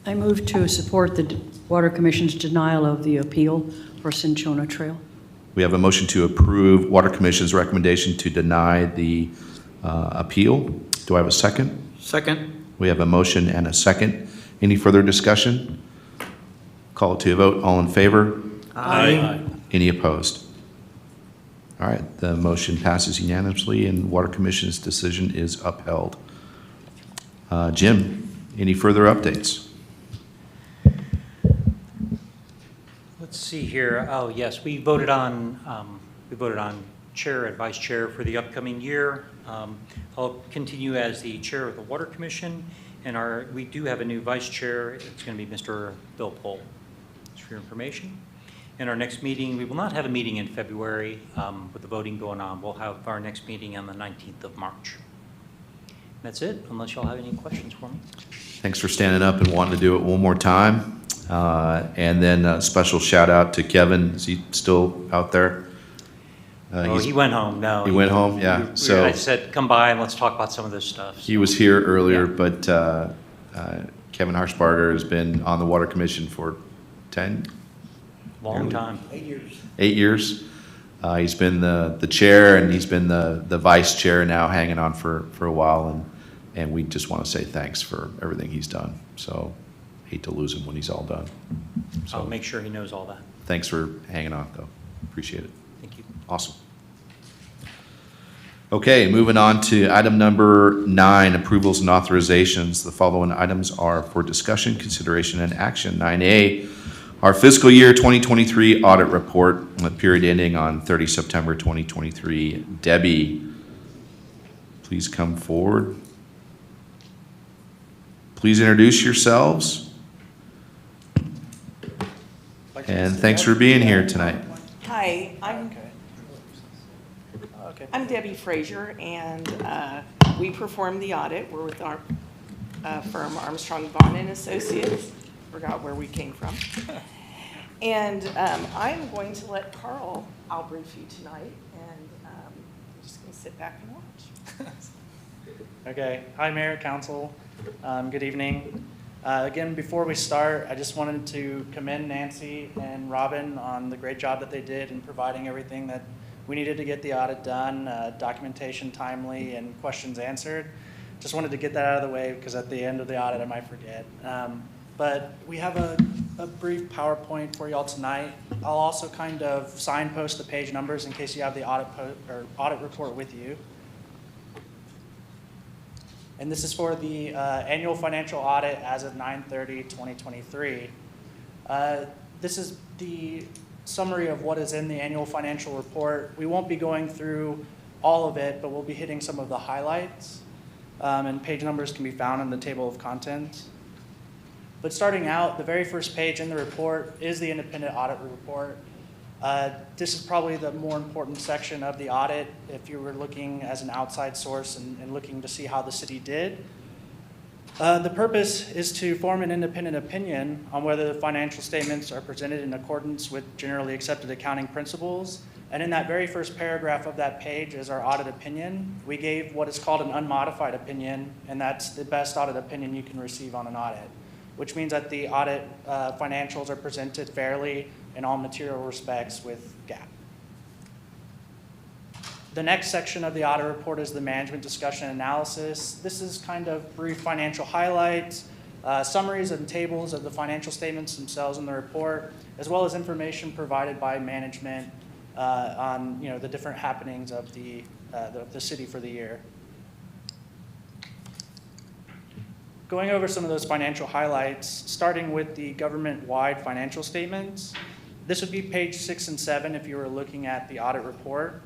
I move to support the Water Commission's denial of the appeal for Cinchona Trail. We have a motion to approve Water Commission's recommendation to deny the appeal. Do I have a second? Second. We have a motion and a second. Any further discussion? Call it to a vote. All in favor? Aye. Any opposed? All right, the motion passes unanimously and Water Commission's decision is upheld. Jim, any further updates? Let's see here. Oh, yes, we voted on chair and vice chair for the upcoming year. I'll continue as the chair of the Water Commission, and we do have a new vice chair. It's going to be Mr. Bill Pohl. Just for your information. And our next meeting, we will not have a meeting in February with the voting going on. We'll have our next meeting on the 19th of March. That's it, unless y'all have any questions for me. Thanks for standing up and wanting to do it one more time. And then a special shout out to Kevin. Is he still out there? He went home, no. He went home, yeah. So I said, come by and let's talk about some of this stuff. he was here earlier, Yeah. but Kevin Harshbarger has been on the Water Commission for 10? Long time. 8 years. He's been the chair and he's been the vice chair now, hanging on for a while. And we just want to say thanks for everything he's done. So hate to lose him when he's all done. I'll make sure he knows all that. Thanks for hanging on, though. Appreciate it. Thank you. Awesome. Okay, moving on to item number 9, approvals and authorizations. The following items are for discussion, consideration, and action. 9A, our fiscal year 2023 audit report, the period ending on 30 September 2023. Debbie, please come forward. Please introduce yourselves. And thanks for being here tonight. Hi, I'm Debbie Frazier, and we performed the audit. We're with our firm Armstrong Vaughn and Associates. Forgot where we came from. And I'm going to let Carl, I'll brief you tonight, and I'm just going to sit back and watch. Okay. Hi, Mayor, Council. Good evening. Again, before we start, I just wanted to commend Nancy and Robin on the great job that they did in providing everything that we needed to get the audit done, documentation timely, and questions answered. Just wanted to get that out of the way because at the end of the audit, I might forget. But we have a brief PowerPoint for y'all tonight. I'll also kind of signpost the page numbers in case you have the audit report with you. And this is for the annual financial audit as of 9/30/2023. This is the summary of what is in the annual financial report. We won't be going through all of it, but we'll be hitting some of the highlights. And page numbers can be found in the table of contents. But starting out, the very first page in the report is the independent audit report. This is probably the more important section of the audit if you were looking as an outside source and looking to see how the city did. The purpose is to form an independent opinion on whether the financial statements are presented in accordance with generally accepted accounting principles. And in that very first paragraph of that page is our audit opinion. We gave what is called an unmodified opinion, and that's the best audit opinion you can receive on an audit, which means that the audit financials are presented fairly in all material respects with GAAP. The next section of the audit report is the management discussion analysis. This is kind of brief financial highlights, summaries and tables of the financial statements themselves in the report, as well as information provided by management on the different happenings of the city for the year. Going over some of those financial highlights, starting with the government-wide financial statements. This would be page 6 and 7 if you were looking at the audit report.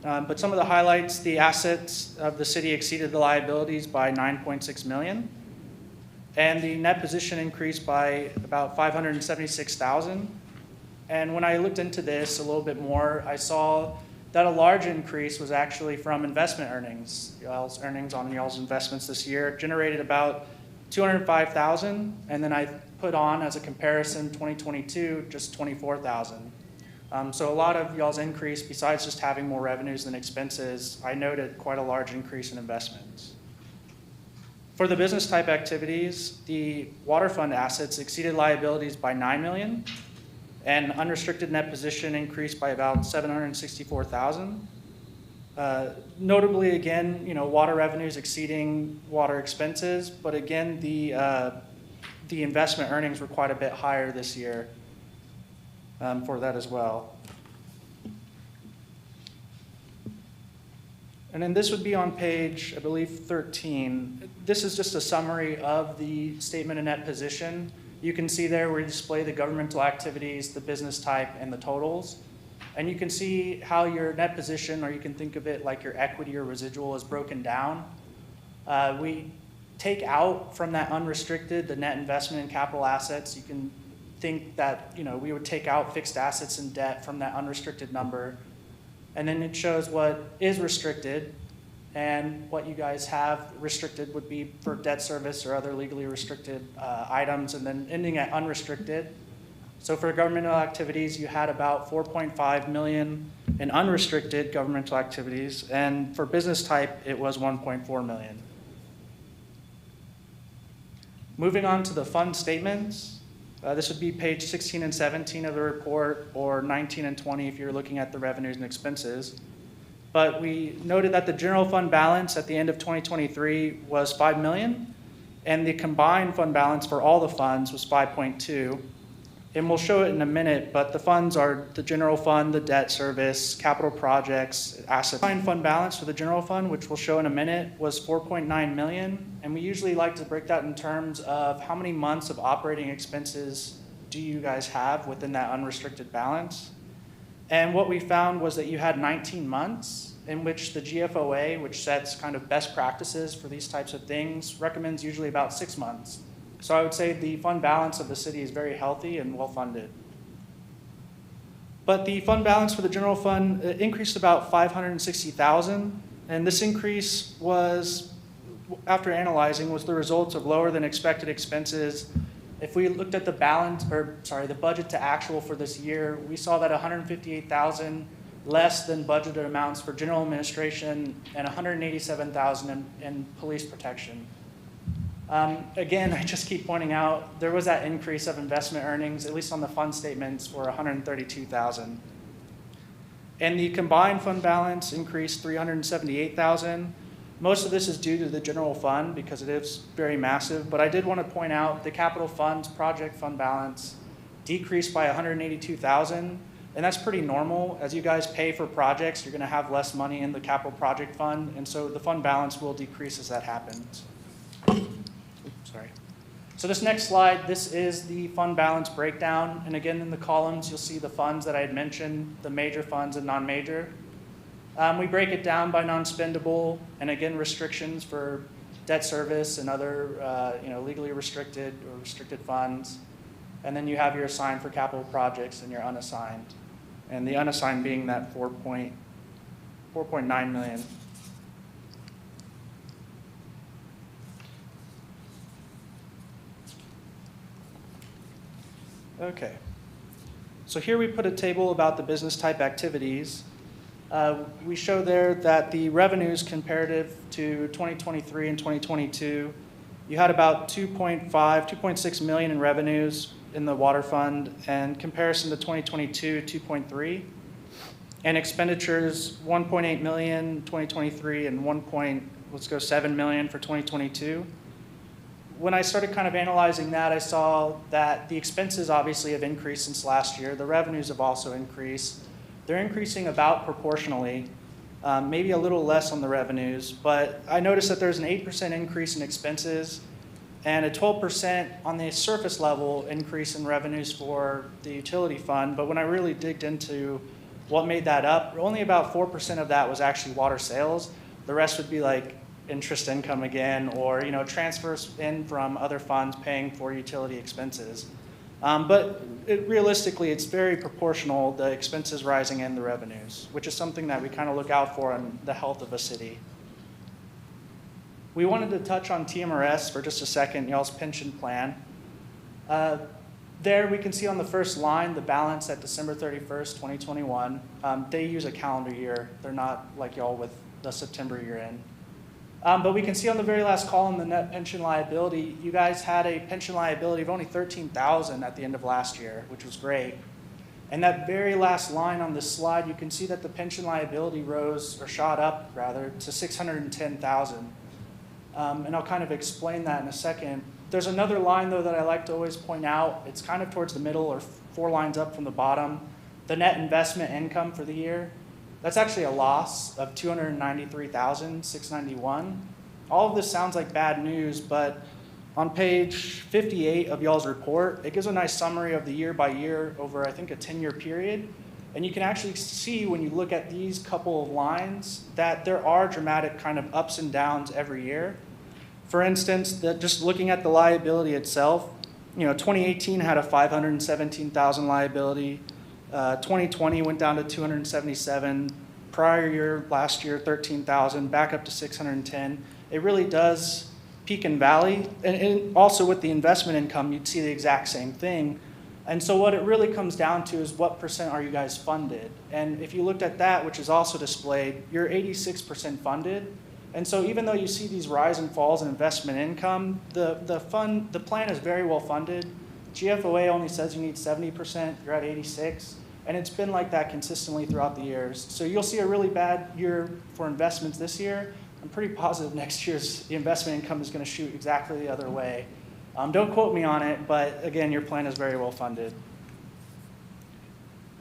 But some of the highlights, the assets of the city exceeded the liabilities by $9.6 million. And the net position increased by about $576,000. And when I looked into this a little bit more, I saw that a large increase was actually from investment earnings. Y'all's earnings on y'all's investments this year generated about $205,000, and then I put on as a comparison 2022 just $24,000. So a lot of y'all's increase, besides just having more revenues than expenses, I noted quite a large increase in investments. For the business type activities, the water fund assets exceeded liabilities by $9 million. And unrestricted net position increased by about $764,000. Notably, again, water revenues exceeding water expenses, but again, the investment earnings were quite a bit higher this year for that as well. And then this would be on page, I believe, 13. This is just a summary of the statement of net position. You can see there we display the governmental activities, the business type, and the totals. And you can see how your net position, or you can think of it like your equity or residual, is broken down. We take out from that unrestricted the net investment in capital assets. You can think that we would take out fixed assets and debt from that unrestricted number. And then it shows what is restricted, and what you guys have restricted would be for debt service or other legally restricted items, and then ending at unrestricted. So for governmental activities, you had about $4.5 million in unrestricted governmental activities, and for business type, it was $1.4 million. Moving on to the fund statements, this would be page 16 and 17 of the report, or 19 and 20 if you're looking at the revenues and expenses. But we noted that the general fund balance at the end of 2023 was $5 million, and the combined fund balance for all the funds was $5.2. And we'll show it in a minute, but the funds are the general fund, the debt service, capital projects, asset. The combined fund balance for the general fund, which we'll show in a minute, was $4.9 million. And we usually like to break that in terms of how many months of operating expenses do you guys have within that unrestricted balance. And what we found was that you had 19 months in which the GFOA, which sets kind of best practices for these types of things, recommends usually about 6 months. So I would say the fund balance of the city is very healthy and well funded. But the fund balance for the general fund increased about 560,000, and this increase was, after analyzing, was the result of lower than expected expenses. If we looked at the the budget to actual for this year, we saw that 158,000 less than budgeted amounts for general administration and 187,000 in police protection. Again, I just keep pointing out, there was that increase of investment earnings, at least on the fund statements, for 132,000. And the combined fund balance increased 378,000. Most of this is due to the general fund because it is very massive, but I did want to point out the capital funds project fund balance decreased by 182,000, and that's pretty normal. As you guys pay for projects, you're going to have less money in the capital project fund, and so the fund balance will decrease as that happens. Sorry. So this next slide, this is the fund balance breakdown. And again, in the columns, you'll see the funds that I had mentioned, the major funds and non-major. We break it down by non-spendable, and again, restrictions for debt service and other legally restricted or restricted funds. And then you have your assigned for capital projects and your unassigned. And the unassigned being that 4.9 million. Okay, so here we put a table about the business type activities. We show there that the revenues comparative to 2023 and 2022, you had about 2.6 million in revenues in the water fund, and comparison to 2022, 2.3. And expenditures, 1.8 million 2023 and 7 million for 2022. When I started kind of analyzing that, I saw that the expenses obviously have increased since last year. The revenues have also increased. They're increasing about proportionally, maybe a little less on the revenues, but I noticed that there's an 8% increase in expenses and a 12% on the surface level increase in revenues for the utility fund. But when I really digged into what made that up, only about 4% of that was actually water sales. The rest would be like interest income again, or transfers in from other funds paying for utility expenses. But realistically, it's very proportional, the expenses rising and the revenues, which is something that we kind of look out for in the health of a city. We wanted to touch on TMRS for just a second, y'all's pension plan. There we can see on the first line the balance at December 31st, 2021. They use a calendar year. They're not like y'all with the September year end. But we can see on the very last column, the net pension liability. You guys had a pension liability of only $13,000 at the end of last year, which was great. And that very last line on this slide, you can see that the pension liability shot up rather, to $610,000. And I'll kind of explain that in a second. There's another line, though, that I like to always point out. It's kind of towards the middle or 4 lines up from the bottom. The net investment income for the year. That's actually a loss of $293,691. All of this sounds like bad news, but on page 58 of y'all's report, it gives a nice summary of the year by year over, I think, a 10-year period. And you can actually see when you look at these couple of lines that there are dramatic kind of ups and downs every year. For instance, just looking at the liability itself, 2018 had a $517,000 liability. 2020 went down to 277. Prior year, last year, 13,000, back up to 610. It really does peak and valley. And also with the investment income, you'd see the exact same thing. And so what it really comes down to is what percent are you guys funded? And if you looked at that, which is also displayed, you're 86% funded. And so even though you see these rise and falls in investment income, the plan is very well funded. GFOA only says you need 70%, you're at 86%. And it's been like that consistently throughout the years. So you'll see a really bad year for investments this year. I'm pretty positive next year's investment income is going to shoot exactly the other way. Don't quote me on it, but again, your plan is very well funded.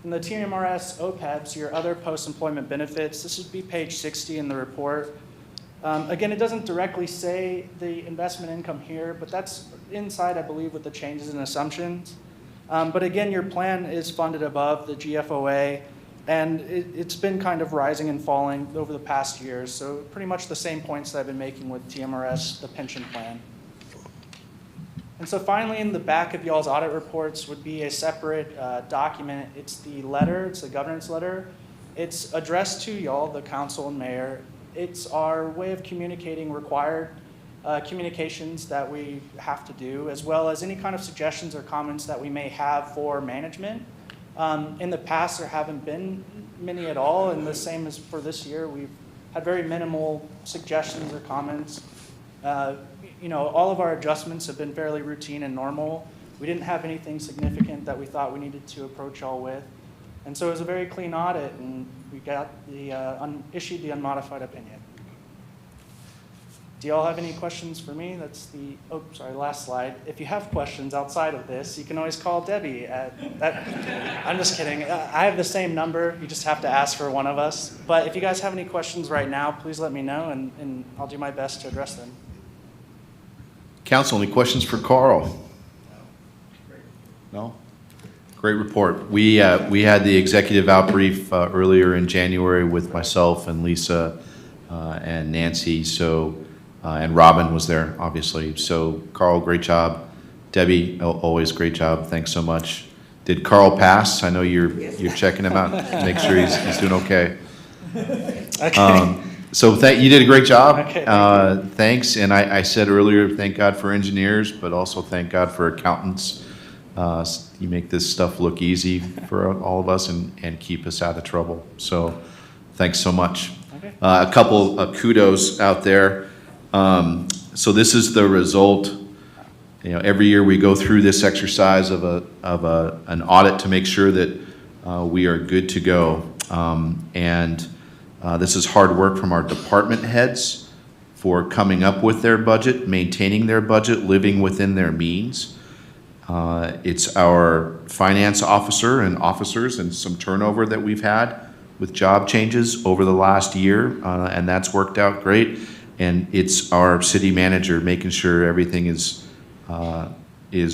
And the TMRS OPEBs, your other post-employment benefits, this would be page 60 in the report. Again, it doesn't directly say the investment income here, but that's inside, I believe, with the changes in assumptions. But again, your plan is funded above the GFOA, and it's been kind of rising and falling over the past years. So pretty much the same points that I've been making with TMRS, the pension plan. And so finally, in the back of y'all's audit reports would be a separate document. It's the letter, it's the governance letter. It's addressed to y'all, the council and mayor. It's our way of communicating required communications that we have to do, as well as any kind of suggestions or comments that we may have for management. In the past, there haven't been many at all, and the same as for this year. We've had very minimal suggestions or comments. All of our adjustments have been fairly routine and normal. We didn't have anything significant that we thought we needed to approach y'all with. And so it was a very clean audit, and we got issued the unmodified opinion. Do y'all have any questions for me? That's the, last slide. If you have questions outside of this, you can always call Debbie I'm just kidding. I have the same number. You just have to ask for one of us. But if you guys have any questions right now, please let me know, and I'll do my best to address them. Council, any questions for Carl? No? Great report. We had the executive outbrief earlier in January with myself and Lisa and Nancy, and Robin was there, obviously. So Carl, great job. Debbie, always great job. Thanks so much. Did Carl pass? I know you're checking him out. Make sure he's doing okay. Okay. So you did a great job. Okay, thank you. Thanks. And I said earlier, thank God for engineers, but also thank God for accountants. You make this stuff look easy for all of us and keep us out of trouble. So thanks so much. Okay. A couple of kudos out there. So this is the result. Every year we go through this exercise of an audit to make sure that we are good to go. This is hard work from our department heads for coming up with their budget, maintaining their budget, living within their means. It's our finance officer and officers and some turnover that we've had with job changes over the last year, and that's worked out great. And it's our city manager making sure everything is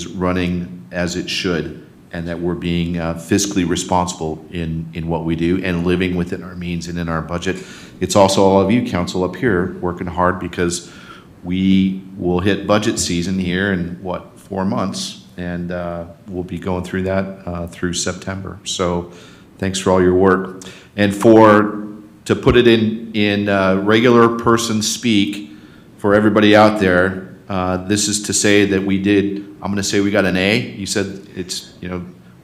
running as it should, and that we're being fiscally responsible in what we do and living within our means and in our budget. It's also all of you, council, up here working hard, because we will hit budget season here in 4 months, and we'll be going through that through September. So thanks for all your work. And to put it in regular person speak for everybody out there, this is to say that I'm going to say we got an A. You said it's,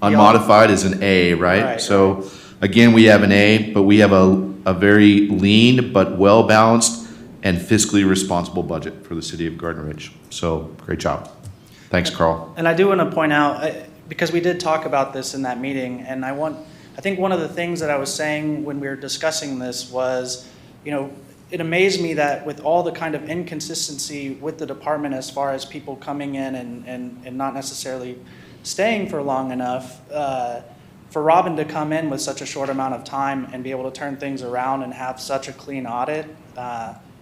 unmodified is an A, right? So again, we have an A, but we have a very lean but well-balanced and fiscally responsible budget for the city of Garden Ridge. So great job. Thanks, Carl. And I do want to point out, because we did talk about this in that meeting, and I think one of the things that I was saying when we were discussing this was, it amazed me that with all the kind of inconsistency with the department as far as people coming in and not necessarily staying for long enough, for Robin to come in with such a short amount of time and be able to turn things around and have such a clean audit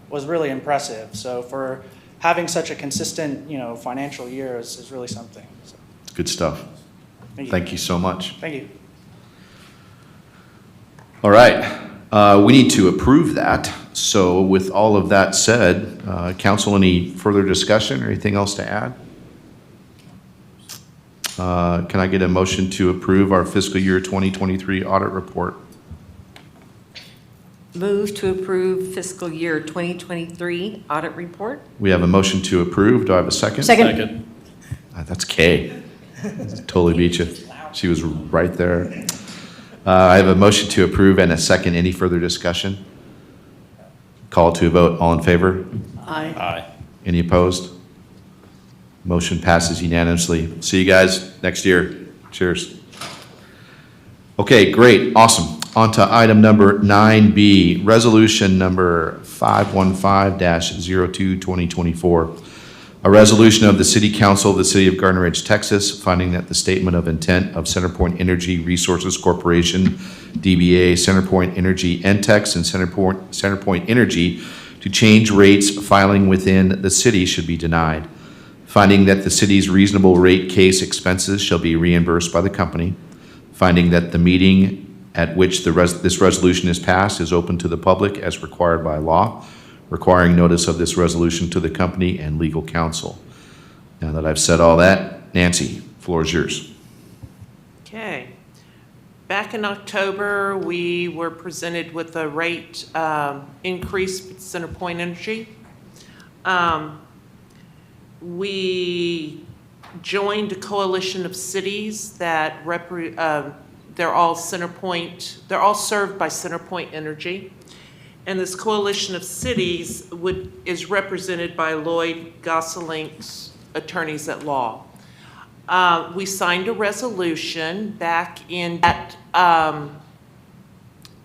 was really impressive. So for having such a consistent, financial year is really something. So. Good stuff. Thank you so much. Thank you. All right. We need to approve that. So with all of that said, council, any further discussion or anything else to add? Can I get a motion to approve our fiscal year 2023 audit report? Move to approve fiscal year 2023 audit report. We have a motion to approve. Do I have a second? Second. That's Kay. Totally beat you. She was right there. I have a motion to approve and a second. Any further discussion? Call to a vote. All in favor? Aye. Aye. Any opposed? Motion passes unanimously. See you guys next year. Cheers. Okay, great, awesome. On to item number 9B, resolution number 515-02-2024. A resolution of the City Council of the City of Garden Ridge, Texas, finding that the statement of intent of CenterPoint Energy Resources Corporation, DBA CenterPoint Energy Entex, and CenterPoint Energy to change rates filing within the city should be denied. Finding that the city's reasonable rate case expenses shall be reimbursed by the company. Finding that the meeting at which this resolution is passed is open to the public as required by law, requiring notice of this resolution to the company and legal counsel. Now that I've said all that, Nancy, floor is yours. Okay. Back in October, we were presented with a rate increase with CenterPoint Energy. We joined a coalition of cities that they're all CenterPoint, they're all served by CenterPoint Energy. And this coalition of cities is represented by Lloyd Gosselink's attorneys at law. We signed a resolution back in that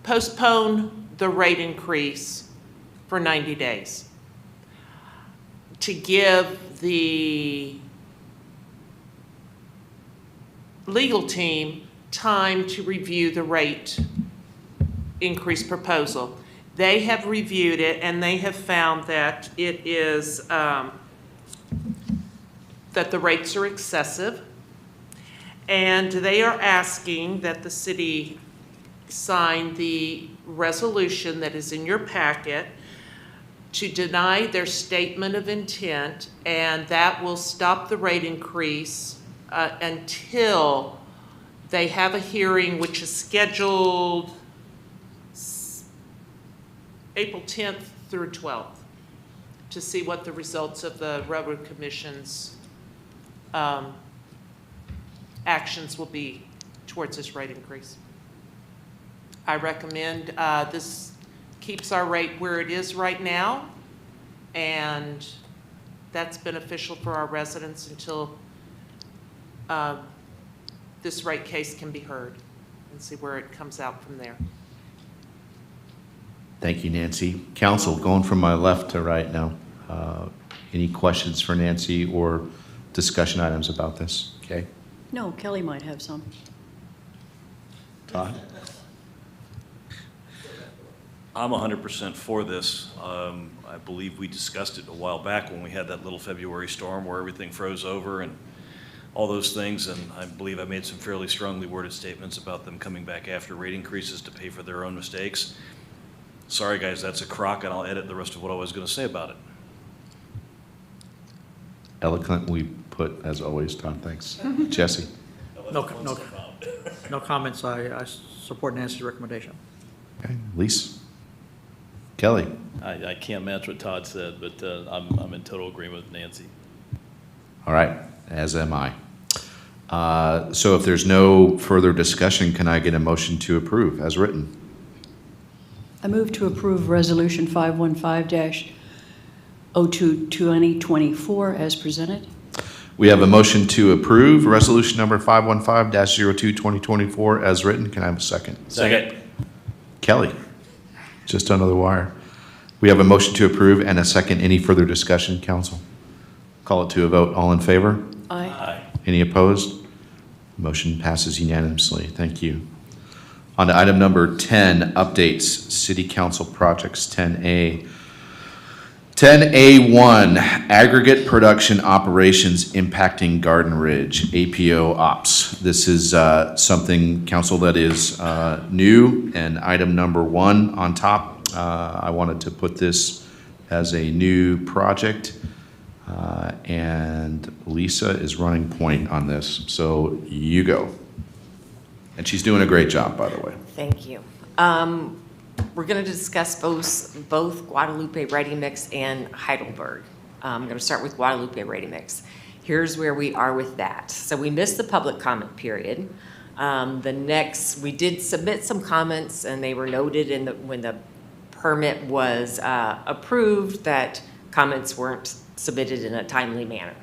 postpone the rate increase for 90 days to give the legal team time to review the rate increase proposal. They have reviewed it and they have found that it is that the rates are excessive, and they are asking that the city sign the resolution that is in your packet to deny their statement of intent, and that will stop the rate increase until they have a hearing which is scheduled April 10th through 12th to see what the results of the Railroad Commission's actions will be towards this rate increase. I recommend this keeps our rate where it is right now, and that's beneficial for our residents until this rate case can be heard, and see where it comes out from there. Thank you, Nancy. Council, going from my left to right now. Any questions for Nancy or discussion items about this? Okay. No, Kelly might have some. Todd? I'm 100% for this. I believe we discussed it a while back when we had that little February storm where everything froze over and all those things, and I believe I made some fairly strongly worded statements about them coming back after rate increases to pay for their own mistakes. Sorry, guys, that's a crock, and I'll edit the rest of what I was going to say about it. Eloquently put, as always, Todd. Thanks. Jesse? No comments. I support Nancy's recommendation. Okay. Lisa? Kelly? I can't match what Todd said, but I'm in total agreement with Nancy. All right, as am I. So if there's no further discussion, can I get a motion to approve as written? I move to approve Resolution 515-02-2024 as presented. We have a motion to approve Resolution number 515-02-2024 as written. Can I have a second? Second. Kelly, just under the wire. We have a motion to approve and a second. Any further discussion, council? Call it to a vote. All in favor? Aye. Any opposed? Motion passes unanimously. Thank you. On to item number 10, updates, city council projects 10A. 10A1, aggregate production operations impacting Garden Ridge, APO ops. This is something, council, that is new, and item number 1 on top. I wanted to put this as a new project, and Lisa is running point on this, so you go. And she's doing a great job, by the way. Thank you. We're going to discuss both Guadalupe Ready Mix and Heidelberg. I'm going to start with Guadalupe Ready Mix. Here's where we are with that. So we missed the public comment period. We did submit some comments, and they were noted when the permit was approved that comments weren't submitted in a timely manner.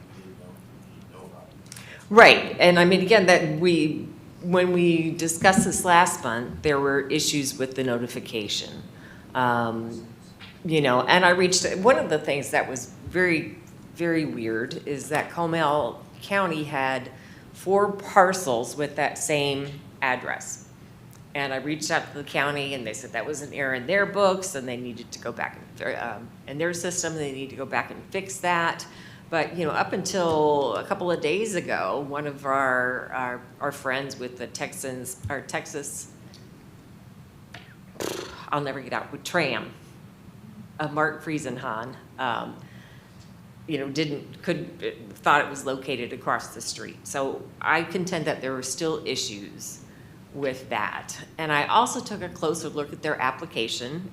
Right, and I mean, again, when we discussed this last month, there were issues with the notification. And I one of the things that was very, very weird is that Comal County had 4 parcels with that same address. And I reached out to the county, and they said that was an error in their books, and they needed to go back in their system, they need to go back and fix that. But, up until a couple of days ago, one of our friends with the Texas, I'll never get out, with Tram, Mark Friesenhahn, thought it was located across the street. So I contend that there were still issues with that. And I also took a closer look at their application.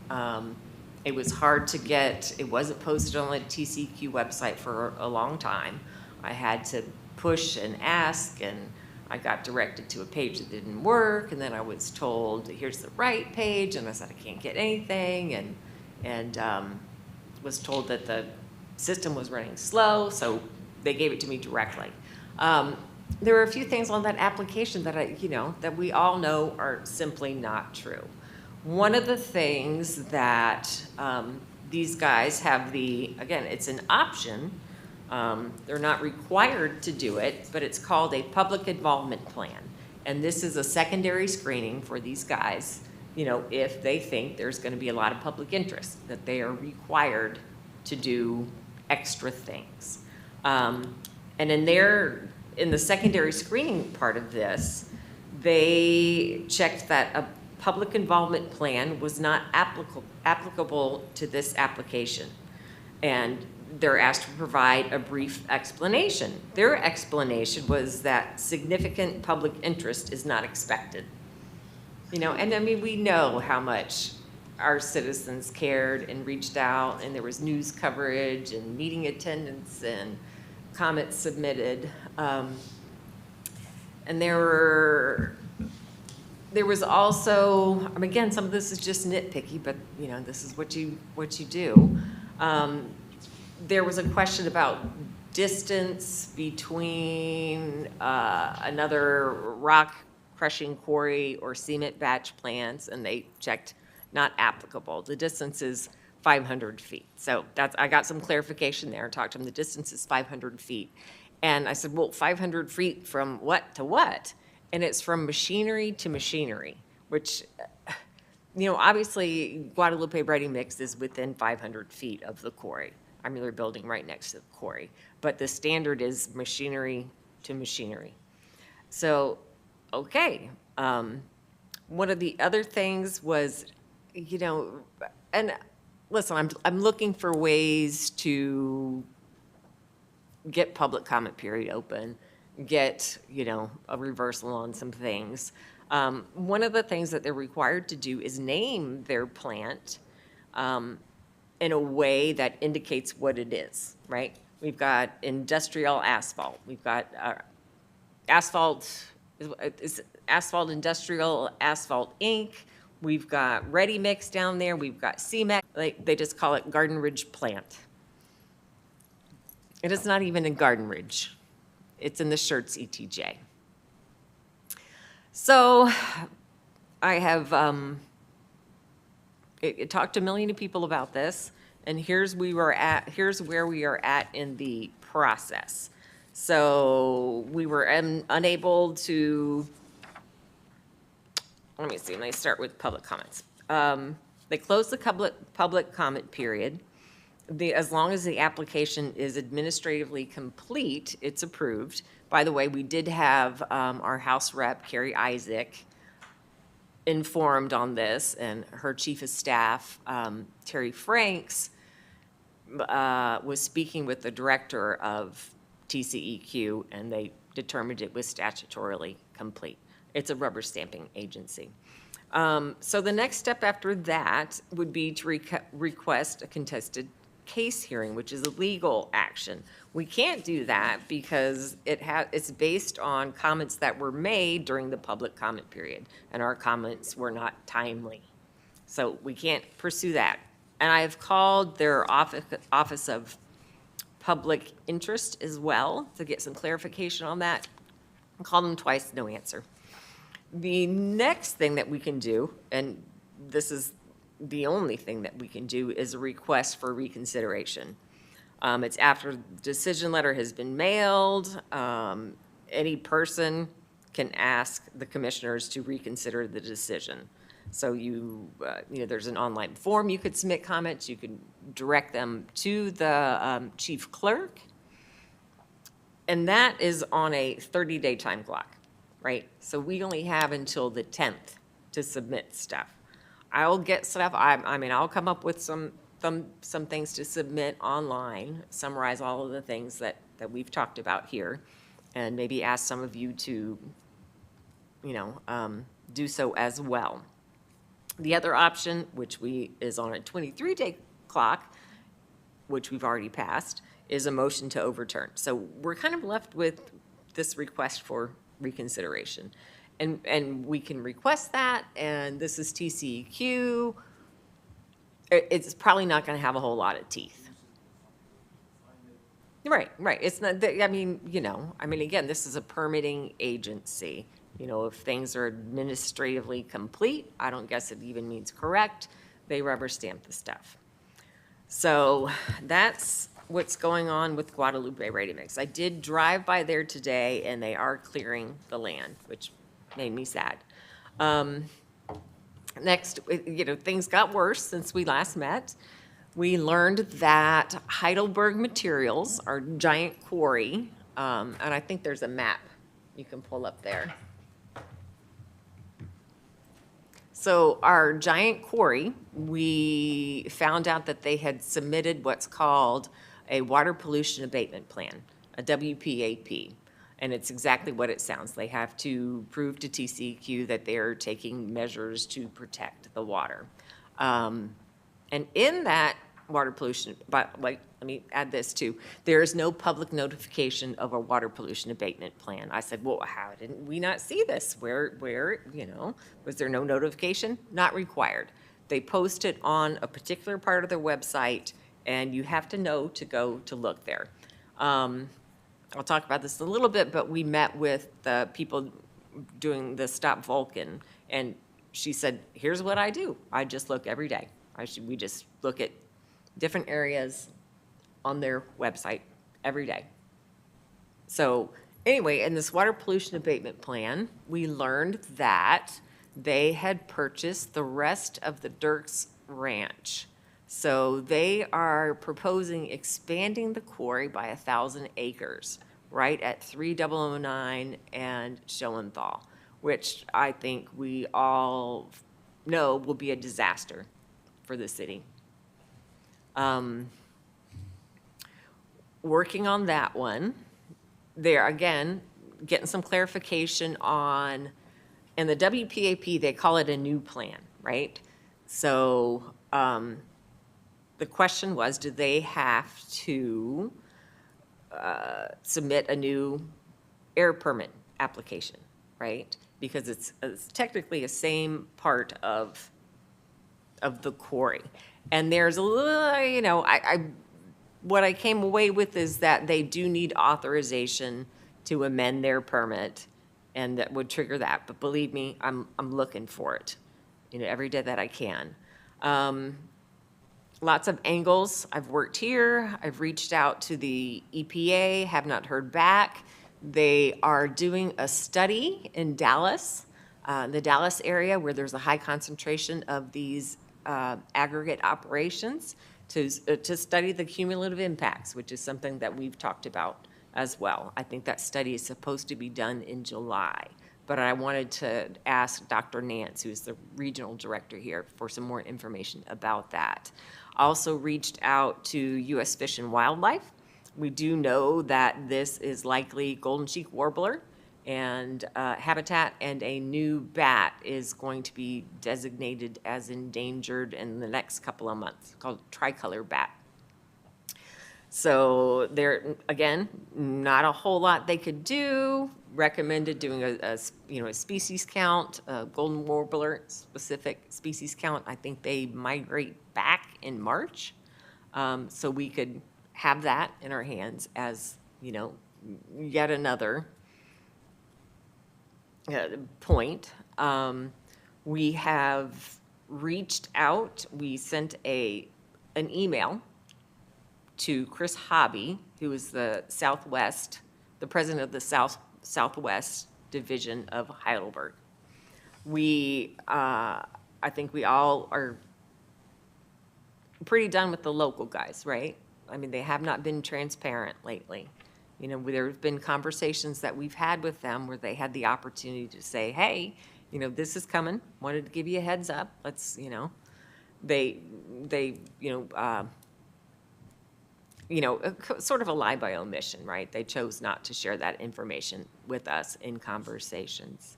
It was hard to get, it wasn't posted on the TCEQ website for a long time. I had to push and ask, and I got directed to a page that didn't work, and then I was told, here's the right page, and I said, I can't get anything, and was told that the system was running slow, so they gave it to me directly. There were a few things on that application that that we all know are simply not true. One of the things that these guys have again, it's an option. They're not required to do it, but it's called a public involvement plan. And this is a secondary screening for these guys, if they think there's going to be a lot of public interest, that they are required to do extra things. And in the secondary screening part of this, they checked that a public involvement plan was not applicable to this application. And they're asked to provide a brief explanation. Their explanation was that significant public interest is not expected. And I mean, we know how much our citizens cared and reached out, and there was news coverage and meeting attendance and comments submitted. And there was also, again, some of this is just nitpicky, but this is what you do. There was a question about distance between another rock crushing quarry or cement batch plants, and they checked not applicable. The distance is 500 feet. So I got some clarification there and talked to them. The distance is 500 feet. And I said, well, 500 feet from what to what? And it's from machinery to machinery, which, obviously Guadalupe Ready Mix is within 500 feet of the quarry. I mean, they're building right next to the quarry. But the standard is machinery to machinery. So, okay. One of the other things was, and listen, I'm looking for ways to get public comment period open, get, a reversal on some things. One of the things that they're required to do is name their plant in a way that indicates what it is, right? We've got industrial asphalt. We've got asphalt, is asphalt industrial, asphalt Inc. We've got Ready Mix down there. We've got CMEX. They just call it Garden Ridge Plant. It is not even in Garden Ridge. It's in the Schertz ETJ. So I have talked to a million people about this, and here's where we are at in the process. So we were unable to, let me see, let me start with public comments. They closed the public comment period. As long as the application is administratively complete, it's approved. By the way, we did have our House Rep, Carrie Isaac, informed on this, and her chief of staff, Terry Franks, was speaking with the director of TCEQ, and they determined it was statutorily complete. It's a rubber stamping agency. So the next step after that would be to request a contested case hearing, which is a legal action. We can't do that because it's based on comments that were made during the public comment period, and our comments were not timely. So we can't pursue that. And I've called their Office of Public Interest as well to get some clarification on that. I called them twice, no answer. The next thing that we can do, and this is the only thing that we can do, is a request for reconsideration. It's after the decision letter has been mailed. Any person can ask the commissioners to reconsider the decision. So there's an online form you could submit comments. You could direct them to the chief clerk. And that is on a 30-day time clock, right? So we only have until the 10th to submit stuff. I'll get stuff, I'll come up with some some things to submit online, summarize all of the things that we've talked about here, and maybe ask some of you to, do so as well. The other option, which is on a 23-day clock, which we've already passed, is a motion to overturn. So we're kind of left with this request for reconsideration. And we can request that, and this is TCEQ. It's probably not going to have a whole lot of teeth. Right. It's not, again, this is a permitting agency. If things are administratively complete, I don't guess it even means correct, they rubber stamp the stuff. So that's what's going on with Guadalupe Ready Mix. I did drive by there today, and they are clearing the land, which made me sad. Next, things got worse since we last met. We learned that Heidelberg Materials, our giant quarry, and I think there's a map you can pull up there. So our giant quarry, we found out that they had submitted what's called a water pollution abatement plan, a WPAP. And it's exactly what it sounds. They have to prove to TCEQ that they're taking measures to protect the water. And in that water pollution, let me add this too, there is no public notification of a water pollution abatement plan. I said, well, how didn't we not see this? Where, was there no notification? Not required. They post it on a particular part of their website, and you have to know to go to look there. I'll talk about this a little bit, but we met with the people doing the Stop Vulcan, and she said, here's what I do. I just look every day. We just look at different areas on their website every day. So anyway, in this water pollution abatement plan, we learned that they had purchased the rest of the Dirks Ranch. So they are proposing expanding the quarry by 1,000 acres, right at 3009 and Schoenthal, which I think we all know will be a disaster for the city. Working on that one, they're again getting some clarification on, in the WPAP, they call it a new plan, right? So, the question was, do they have to submit a new air permit application, right? Because it's technically a same part of the quarry. And there's a little, what I came away with is that they do need authorization to amend their permit, and that would trigger that. But believe me, I'm looking for it, every day that I can. Lots of angles. I've worked here. I've reached out to the EPA, have not heard back. They are doing a study in Dallas, the Dallas area, where there's a high concentration of these aggregate operations, to study the cumulative impacts, which is something that we've talked about as well. I think that study is supposed to be done in July. But I wanted to ask Dr. Nance, who's the regional director here, for some more information about that. Also reached out to U.S. Fish and Wildlife. We do know that this is likely golden cheek warbler and habitat, and a new bat is going to be designated as endangered in the next couple of months, called tricolor bat. So there, again, not a whole lot they could do. Recommended doing a species count, a golden warbler specific species count. I think they migrate back in March. So we could have that in our hands as, yet another point. We have reached out, we sent an email to Chris Hobby, who is the president of the Southwest Division of Heidelberg. I think we all are pretty done with the local guys, right? I mean, they have not been transparent lately. There have been conversations that we've had with them where they had the opportunity to say, hey, this is coming, wanted to give you a heads up, let's, they, sort of a lie by omission, right? They chose not to share that information with us in conversations.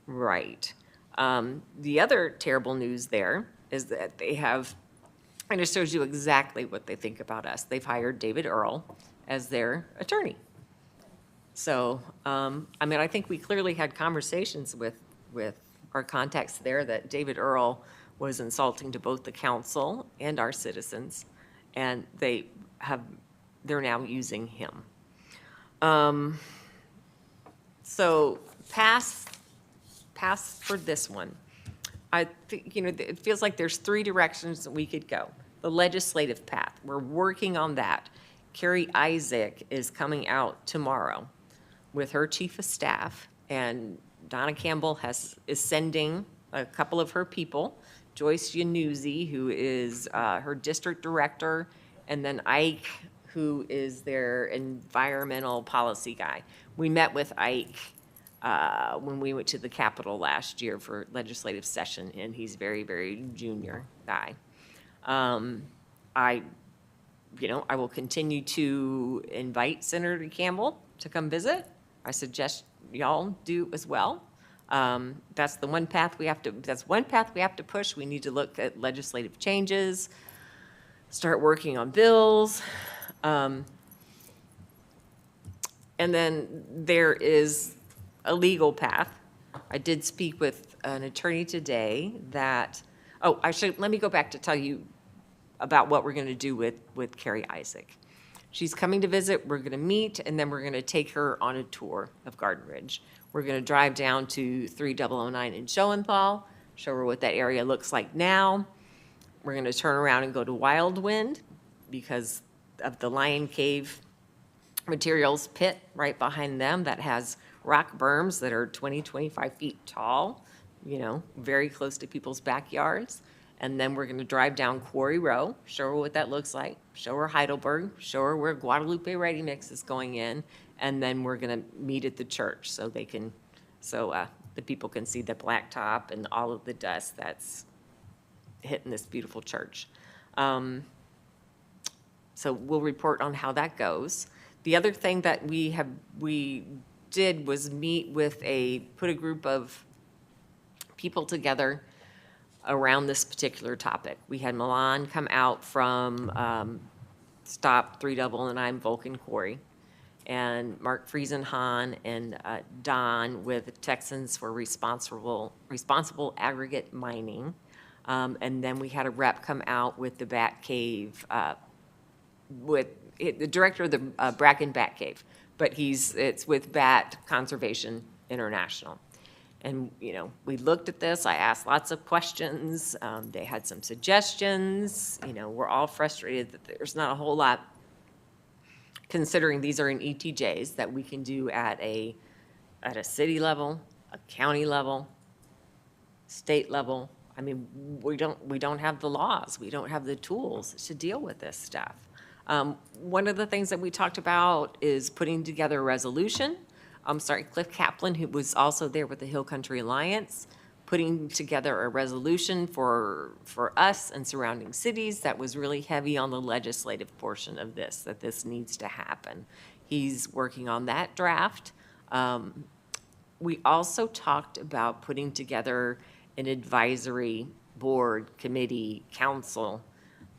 Right. The other terrible news there is that they have, and it shows you exactly what they think about us. They've hired David Earl as their attorney. So, I think we clearly had conversations with our contacts there that David Earl was insulting to both the council and our citizens, and they're now using him. So pass for this one. I think, it feels like there's three directions that we could go. The legislative path, we're working on that. Carrie Isaac is coming out tomorrow with her chief of staff, and Donna Campbell is sending a couple of her people, Joyce Yanuzzi, who is her district director, and then Ike, who is their environmental policy guy. We met with Ike when we went to the Capitol last year for legislative session, and he's very, very junior guy. I will continue to invite Senator Campbell to come visit. I suggest y'all do as well. That's one path we have to push. We need to look at legislative changes, start working on bills. And then there is a legal path. I did speak with an attorney today that, let me go back to tell you about what we're going to do with Carrie Isaac. She's coming to visit, we're going to meet, and then we're going to take her on a tour of Garden Ridge. We're going to drive down to 3009 in Schoenthal, show her what that area looks like now. We're going to turn around and go to Wildwind because of the Lion Cave Materials pit right behind them that has rock berms that are 20, 25 feet tall, very close to people's backyards. And then we're going to drive down Quarry Row, show her what that looks like, show her Heidelberg, show her where Guadalupe Ready Mix is going in, and then we're going to meet at the church so the people can see the blacktop and all of the dust that's hitting this beautiful church. So we'll report on how that goes. The other thing that we did was put a group of people together around this particular topic. We had Milan come out from Stop 3009 Vulcan Quarry, and Mark Friesenhahn and Don with Texans for Responsible Aggregate Mining. And then we had a rep come out with the Bat Cave, with the director of the Bracken Bat Cave, but it's with Bat Conservation International. And, we looked at this, I asked lots of questions, they had some suggestions, we're all frustrated that there's not a whole lot, considering these are in ETJs, that we can do at a city level, a county level, state level. We don't have the laws, we don't have the tools to deal with this stuff. One of the things that we talked about is putting together a resolution. Cliff Kaplan, who was also there with the Hill Country Alliance, putting together a resolution for us and surrounding cities that was really heavy on the legislative portion of this, that this needs to happen. He's working on that draft. We also talked about putting together an advisory board, committee, council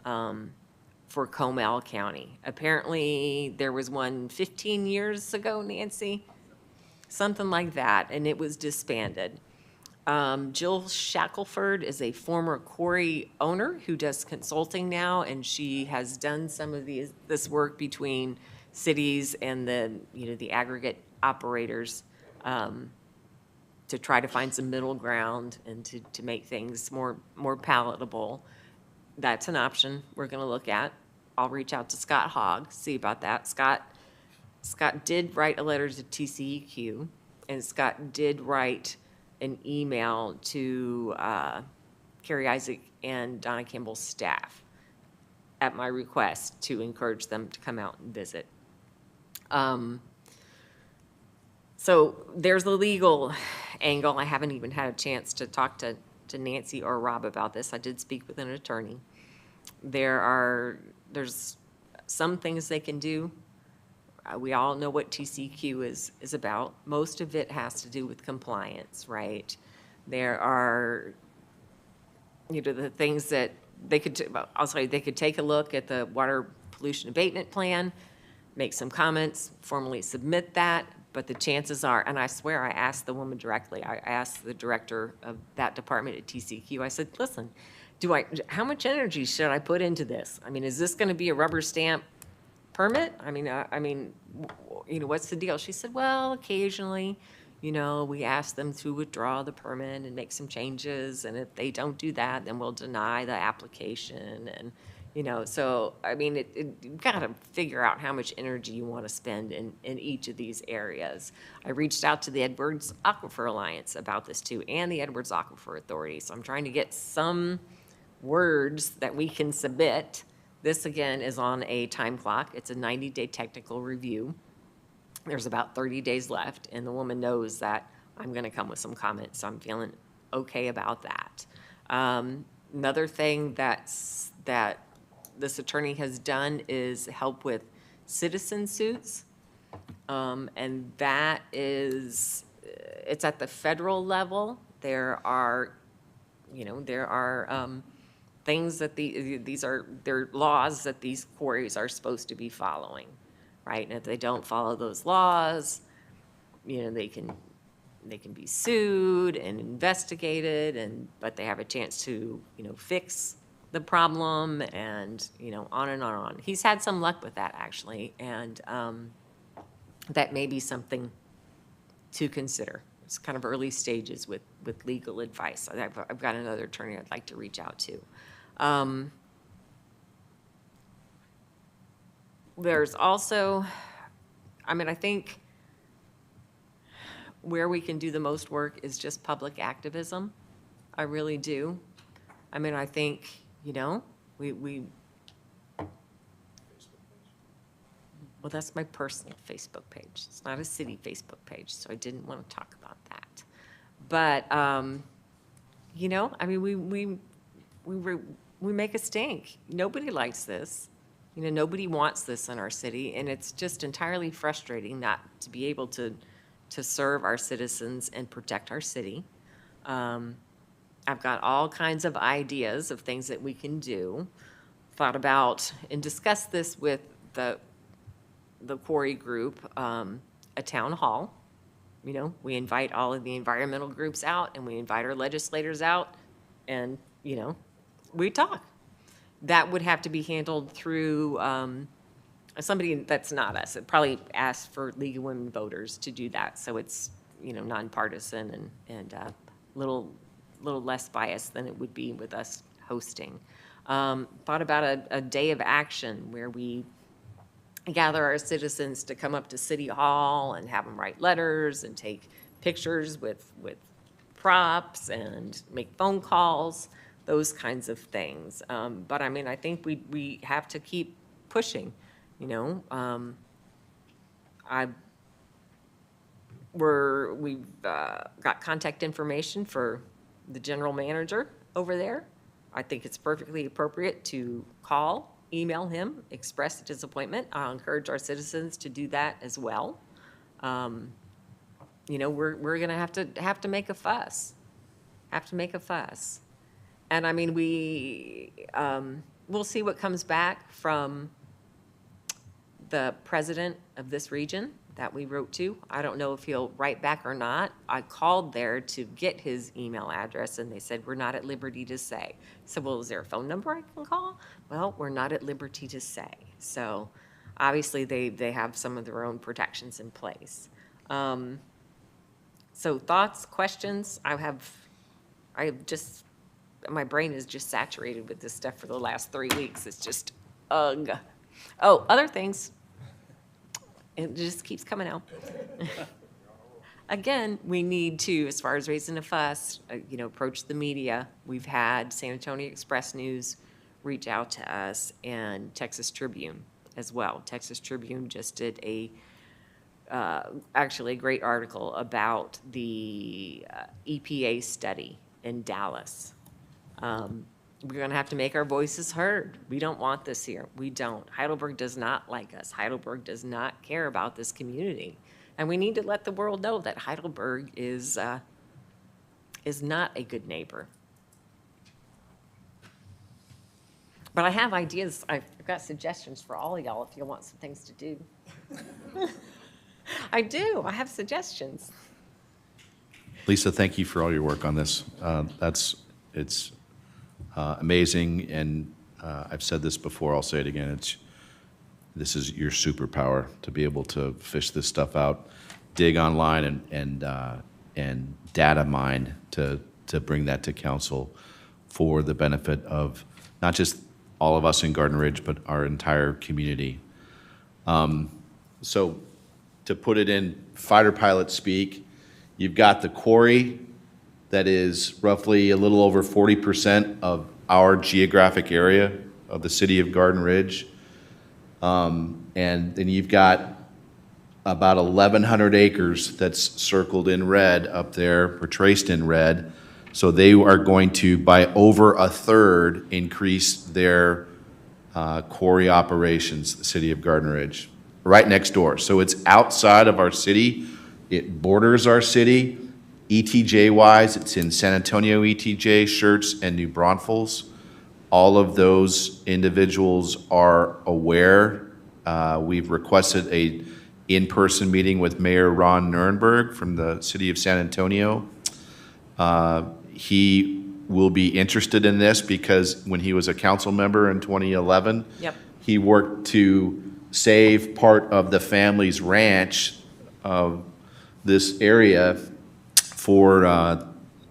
for Comal County. Apparently, there was one 15 years ago, Nancy, something like that, and it was disbanded. Jill Shackelford is a former quarry owner who does consulting now, and she has done some of this work between cities and the aggregate operators to try to find some middle ground and to make things more palatable. That's an option we're going to look at. I'll reach out to Scott Hogg, see about that. Scott did write a letter to TCEQ, and Scott did write an email to Carrie Isaac and Donna Campbell's staff at my request to encourage them to come out and visit. So there's the legal angle. I haven't even had a chance to talk to to Nancy or Rob about this. I did speak with an attorney. There's some things they can do. We all know what TCQ is about. Most of it has to do with compliance, right? There are, the things that they could, they could take a look at the water pollution abatement plan, make some comments, formally submit that, but the chances are, and I swear I asked the woman directly, I asked the director of that department at TCQ, I said, listen, how much energy should I put into this? I mean, is this gonna be a rubber stamp permit? I mean, what's the deal? She said, well, occasionally, we ask them to withdraw the permit and make some changes, and if they don't do that, then we'll deny the application, and, so, I mean, you've got to figure out how much energy you want to spend in each of these areas. I reached out to the Edwards Aquifer Alliance about this too, and the Edwards Aquifer Authority, so I'm trying to get some words that we can submit. This, again, is on a time clock. It's a 90-day technical review. There's about 30 days left, and the woman knows that I'm going to come with some comments, so I'm feeling okay about that. Another thing that this attorney has done is help with citizen suits, and that is, it's at the federal level. There are things that they're laws that these quarries are supposed to be following, right? And if they don't follow those laws, they can be sued and investigated, but they have a chance to, fix the problem, and, on and on and on. He's had some luck with that, actually, and that may be something to consider. It's kind of early stages with legal advice. I've got another attorney I'd like to reach out to. There's also, I think where we can do the most work is just public activism. I really do. I think, well, that's my personal Facebook page. It's not a city Facebook page, so I didn't want to talk about that. But, we make a stink. Nobody likes this. Nobody wants this in our city, and it's just entirely frustrating not to be able to serve our citizens and protect our city. I've got all kinds of ideas of things that we can do. Thought about and discussed this with the quarry group, a town hall. We invite all of the environmental groups out, and we invite our legislators out, and, we talk. That would have to be handled through somebody that's not us. It probably asks for League of Women Voters to do that, so it's, nonpartisan and little less biased than it would be with us hosting. Thought about a day of action where we gather our citizens to come up to City Hall and have them write letters and take pictures with props and make phone calls, those kinds of things. But I think we have to keep pushing, We've got contact information for the general manager over there. I think it's perfectly appropriate to call, email him, express disappointment. I'll encourage our citizens to do that as well. We're going to have to make a fuss. And we'll see what comes back from the president of this region that we wrote to. I don't know if he'll write back or not. I called there to get his email address, and they said, we're not at liberty to say. So, well, is there a phone number I can call? Well, we're not at liberty to say. So obviously they have some of their own protections in place. So thoughts, questions? My brain is just saturated with this stuff for the last 3 weeks. It's just, ugh. Oh, other things. It just keeps coming out. Again, we need to, as far as raising a fuss, approach the media. We've had San Antonio Express News reach out to us, and Texas Tribune as well. Texas Tribune just did actually a great article about the EPA study in Dallas. We're going to have to make our voices heard. We don't want this here. We don't. Heidelberg does not like us. Heidelberg does not care about this community. And we need to let the world know that Heidelberg is not a good neighbor. But I have ideas. I've got suggestions for all of y'all if you want some things to do. I do. I have suggestions. Lisa, thank you for all your work on this. It's amazing, and I've said this before, I'll say it again, this is your superpower, to be able to fish this stuff out, dig online and data mine to bring that to council for the benefit of not just all of us in Garden Ridge, but our entire community. So to put it in fighter pilot speak, you've got the quarry that is roughly a little over 40% of our geographic area of the city of Garden Ridge. And then you've got about 1,100 acres that's circled in red up there, or traced in red. So they are going to, by over a third, increase their quarry operations, the city of Garden Ridge, right next door. So it's outside of our city. It borders our city. ETJ-wise, it's in San Antonio ETJ, Schertz, and New Braunfels. All of those individuals are aware. We've requested a in-person meeting with Mayor Ron Nirenberg from the city of San Antonio. He will be interested in this because when he was a council member in 2011, Yep. he worked to save part of the family's ranch of this area for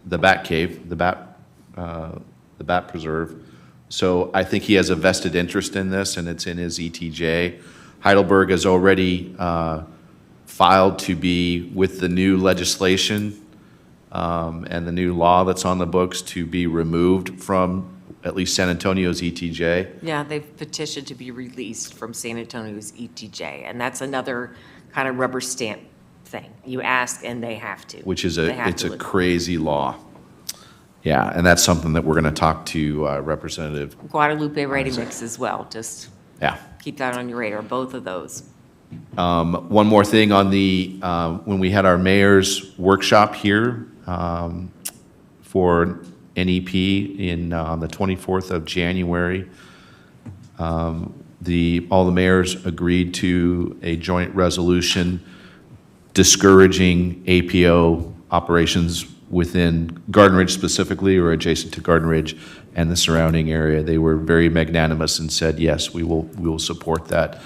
the Bat Cave, the Bat Preserve. So I think he has a vested interest in this, and it's in his ETJ. Heidelberg has already filed to be with the new legislation and the new law that's on the books to be removed from at least San Antonio's ETJ. Yeah, they've petitioned to be released from San Antonio's ETJ, and that's another kind of rubber stamp thing. You ask and they have to. Which is They have it's to a live. crazy law. Yeah, and that's something that we're going to talk to Representative, Guadalupe Ready Mix as well, just yeah. keep that on your radar, both of those. One more thing on the, when we had our mayor's workshop here for NEP on the 24th of January, all the mayors agreed to a joint resolution discouraging APO operations within Garden Ridge specifically, or adjacent to Garden Ridge and the surrounding area. They were very magnanimous and said, yes, we will support that.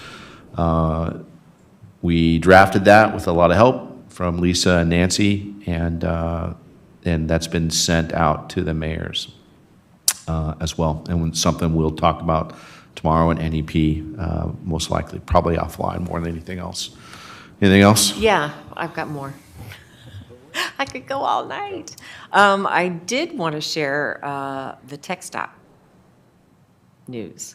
We drafted that with a lot of help from Lisa and Nancy, and that's been sent out to the mayors as well. And something we'll talk about tomorrow in NEP, most likely, probably offline more than anything else. Anything else? Yeah, I've got more. I could go all night. I did want to share the TxDOT news.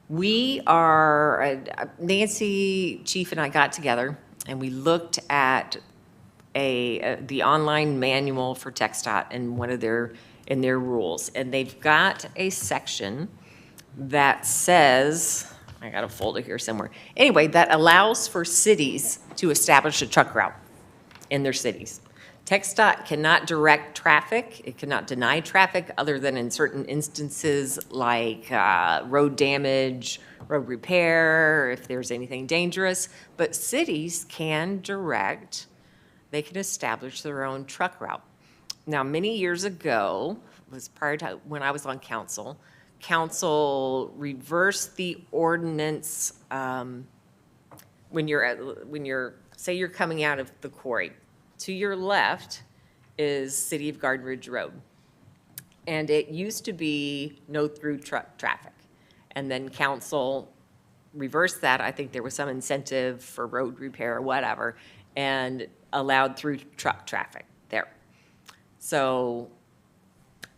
We are, Nancy, Chief, and I got together, and we looked at the online manual for TxDOT in their rules. And they've got a section that says, I got a folder here somewhere. Anyway, that allows for cities to establish a truck route in their cities. TxDOT cannot direct traffic. It cannot deny traffic other than in certain instances like road damage, road repair, if there's anything dangerous. But cities can direct, they can establish their own truck route. Now, many years ago, was prior to when I was on council, council reversed the ordinance when you're, say you're coming out of the quarry. To your left is City of Garden Ridge Road. And it used to be no through truck traffic. And then council reversed that. I think there was some incentive for road repair or whatever, and allowed through truck traffic there. So,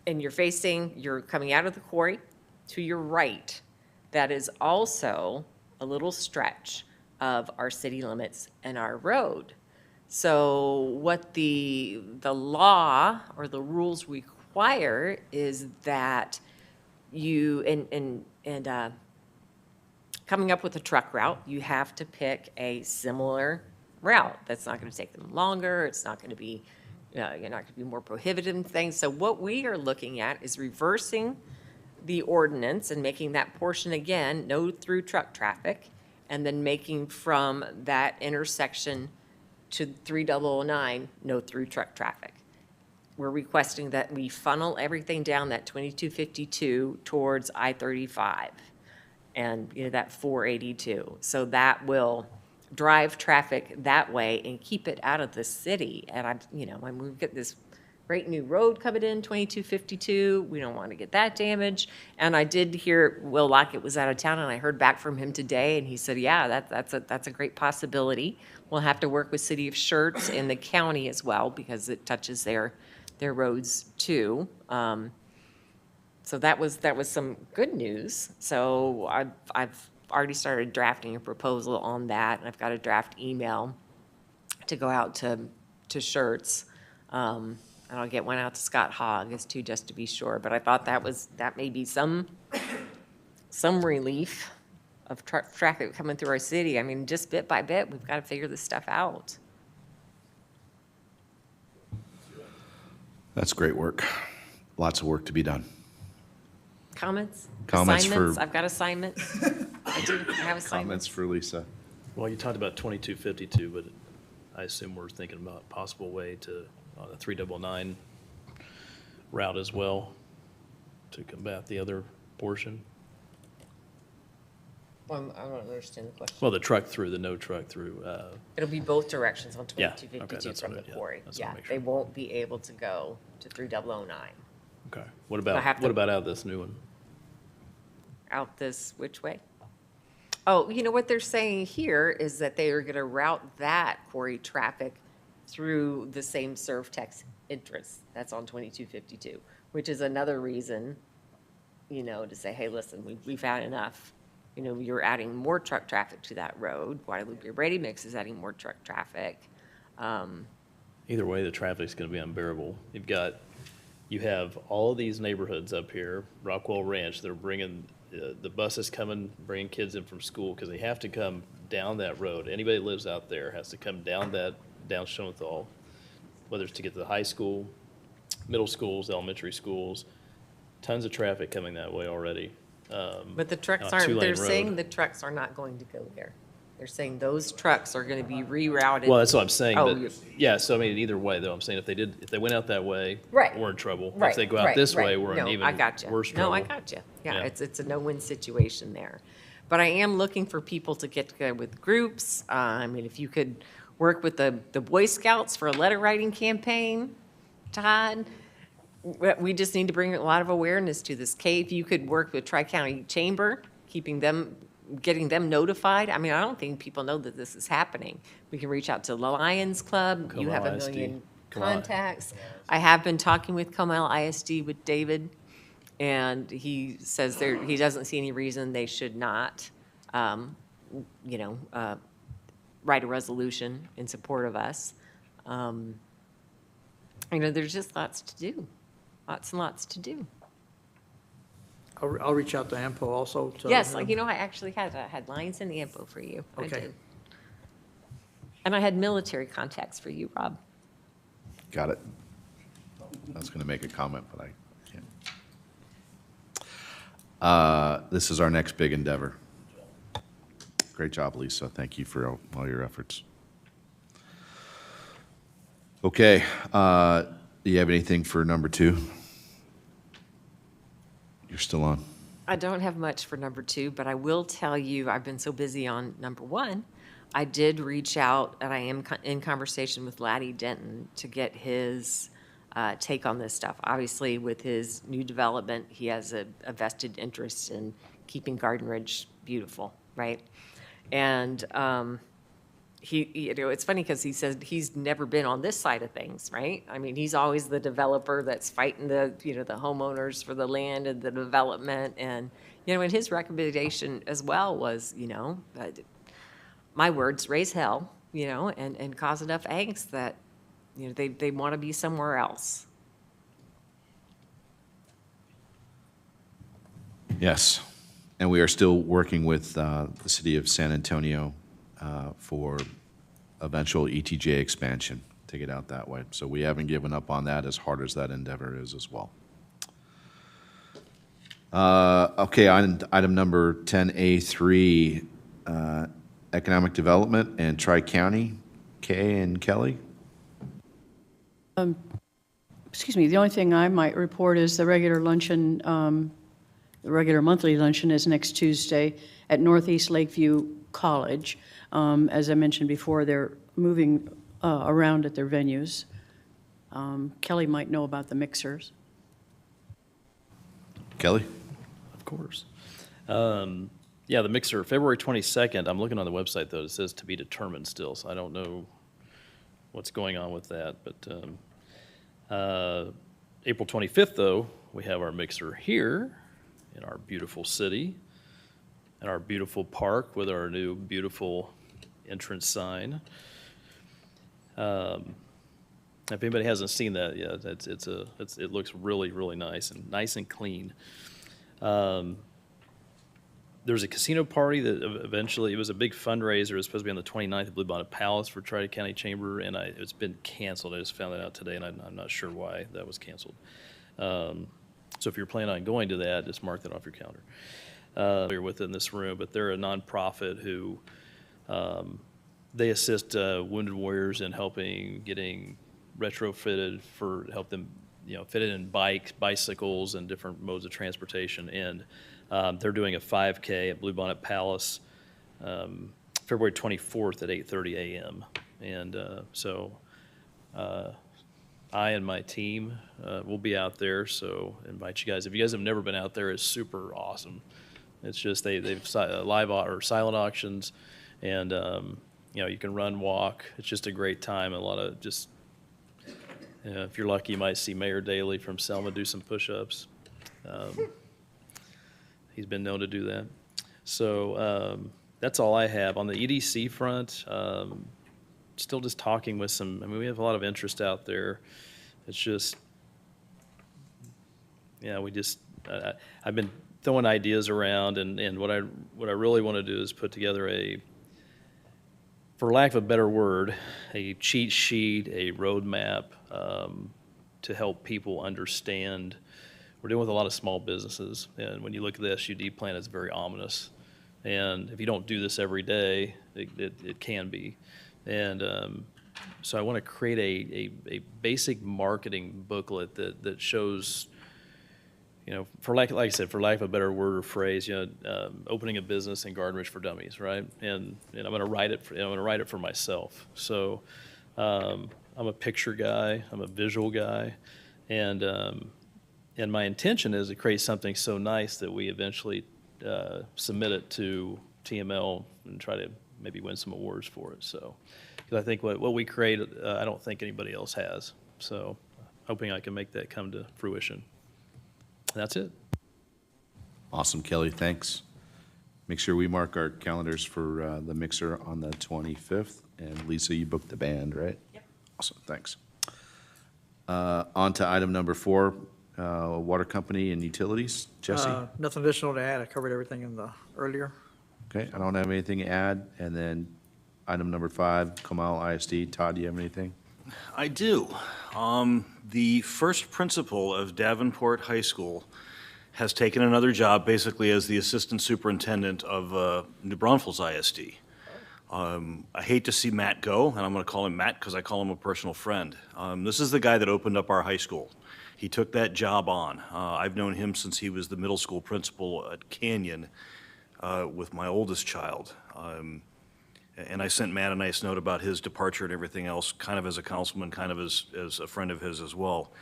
and you're coming out of the quarry. To your right, that is also a little stretch of our city limits and our road. So what the law or the rules require is that you, coming up with a truck route, you have to pick a similar route. That's not going to take them longer. It's not going to be, you're not going to be more prohibitive and things. So what we are looking at is reversing the ordinance and making that portion again, no through truck traffic, and then making from that intersection to 3009, no through truck traffic. We're requesting that we funnel everything down that 2252 towards I-35 and, that 482. So that will drive traffic that way and keep it out of the city. And when we get this great new road coming in, 2252, we don't want to get that damaged. And I did hear Will Lockett was out of town, and I heard back from him today, and he said, yeah, that's a great possibility. We'll have to work with City of Schertz and the county as well, because it touches their roads too. So that was some good news. So I've already started drafting a proposal on that, and I've got a draft email to go out to Schertz. And I'll get one out to Scott Hogg as too, just to be sure. But I thought that may be some relief of traffic coming through our city. I mean, just bit by bit, we've got to figure this stuff out. That's great work. Lots of work to be done. Comments? Comments for- Assignments? I've got assignments. I do have assignments. Comments for Lisa? Well, you talked about 2252, but I assume we're thinking about a possible way to, the 3009 route as well, to combat the other portion. Well, I don't understand the question. Well, the no truck through, It'll be both directions on Yeah, okay, 2252 that's from what the I- yeah, quarry. that's what I Yeah, make they sure. won't be able to go to 3009. okay. What I about, have to- what about out of this new one? Out this, which way? Oh, what they're saying here is that they are going to route that quarry traffic through the same Servtex entrance that's on 2252, which is another reason, to say, hey, listen, we've had enough. You're adding more truck traffic to that road. Guadalupe Ready Mix is adding more truck traffic. Either way, the traffic's gonna be unbearable. You have all these neighborhoods up here, Rockwell Ranch, they're bringing, the buses coming, bringing kids in from school, because they have to come down that road. Anybody that lives out there has to come down Schoenthal, whether it's to get to the high school, middle schools, elementary schools, tons of traffic coming that way already. But the trucks on a aren't, two-lane they're road. saying the trucks are not going to go there. They're saying those trucks are going to be rerouted. Well, that's what I'm saying, Oh, but, yeah, so I mean, either way, though, I'm saying if they went out that way, Right. we're in trouble. Right, If they go out right, this right. way, we're in No, even I gotcha. worse trouble. No, I got you. Yeah, Yeah. it's a no-win situation there. But I am looking for people to get together with groups. I mean, if you could work with the Boy Scouts for a letter writing campaign, Todd, we just need to bring a lot of awareness to this. Kay, if you could work with Tri-County Chamber, getting them notified. I mean, I don't think people know that this is happening. We can reach out to the Lions Club. You have a Comal ISD. million Comal. contacts. I have been talking with Comal ISD with David, and he says he doesn't see any reason they should not, write a resolution in support of us. There's just lots to do, lots and lots to do. I'll reach out to AMPO also. Yes, I actually had lines in the info for you. I Okay. did. And I had military contacts for you, Rob. Got it. I was going to make a comment, but I can't. This is our next big endeavor. Great job, Lisa. Thank you for all your efforts. Okay, do you have anything for number 2? You're still on. I don't have much for number 2, but I will tell you, I've been so busy on number 1. I did reach out, and I am in conversation with Laddie Denton to get his take on this stuff. Obviously, with his new development, he has a vested interest in keeping Garden Ridge beautiful, right? And it's funny because he says he's never been on this side of things, right? I mean, he's always the developer that's fighting the homeowners for the land and the development. And, and his recommendation as well was, my words, raise hell, and cause enough angst that, they want to be somewhere else. Yes, and we are still working with the city of San Antonio for eventual ETJ expansion to get out that way. So we haven't given up on that, as hard as that endeavor is as well. Okay, item number 10A3, economic development and Tri-County. Kay and Kelly? Excuse me, the only thing I might report is the regular luncheon, the regular monthly luncheon is next Tuesday at Northeast Lakeview College. As I mentioned before, they're moving around at their venues. Kelly might know about the mixers. Kelly? Of course. Yeah, the mixer, February 22nd. I'm looking on the website, though. It says to be determined still, so I don't know what's going on with that. But April 25th, though, we have our mixer here in our beautiful city, in our beautiful park with our new beautiful entrance sign. If anybody hasn't seen that yet, it looks really, really nice and clean. There was a casino party that eventually, it was a big fundraiser. It was supposed to be on the 29th at Blue Bonnet Palace for Tri-County Chamber, and it's been canceled. I just found that out today, and I'm not sure why that was canceled. So if you're planning on going to that, just mark that off your calendar. You're within this room, but they're a nonprofit who they assist wounded warriors in getting retrofitted help them, fit it in bicycles and different modes of transportation. And they're doing a 5K at Blue Bonnet Palace, February 24th at 8:30 a.m. And so I and my team will be out there, so invite you guys. If you guys have never been out there, it's super awesome. It's just they've live or silent auctions, and you can run, walk. It's just a great time. A lot of just, if you're lucky, you might see Mayor Daley from Selma do some push-ups. He's been known to do that. So that's all I have. On the EDC front, still just talking with we have a lot of interest out there. It's just, I've been throwing ideas around, and what I really want to do is put together for lack of a better word, a cheat sheet, a roadmap to help people understand. We're dealing with a lot of small businesses, and when you look at the SUD plan, it's very ominous. And if you don't do this every day, it can be. And so I want to create a basic marketing booklet that shows, like I said, for lack of a better word or phrase, opening a business in Garden Ridge for Dummies, right? And I'm going to write it for myself. So I'm a picture guy, I'm a visual guy, and my intention is to create something so nice that we eventually submit it to TML and try to maybe win some awards for it. So, because I think what we create, I don't think anybody else has. So, hoping I can make that come to fruition. That's it. Awesome, Kelly, thanks. Make sure we mark our calendars for the mixer on the 25th. And Lisa, you booked the band, right? Yep. Awesome, thanks. On to item number 4, water company and utilities. Jesse? Nothing additional to add. I covered everything earlier. Okay, I don't have anything to add. And then item number 5, Comal ISD. Todd, do you have anything? I do. The first principal of Davenport High School has taken another job basically as the assistant superintendent of New Braunfels ISD. I hate to see Matt go, and I'm going to call him Matt because I call him a personal friend. This is the guy that opened up our high school. He took that job on. I've known him since he was the middle school principal at Canyon with my oldest child. And I sent Matt a nice note about his departure and everything else, kind of as a councilman, kind of as a friend of his as well.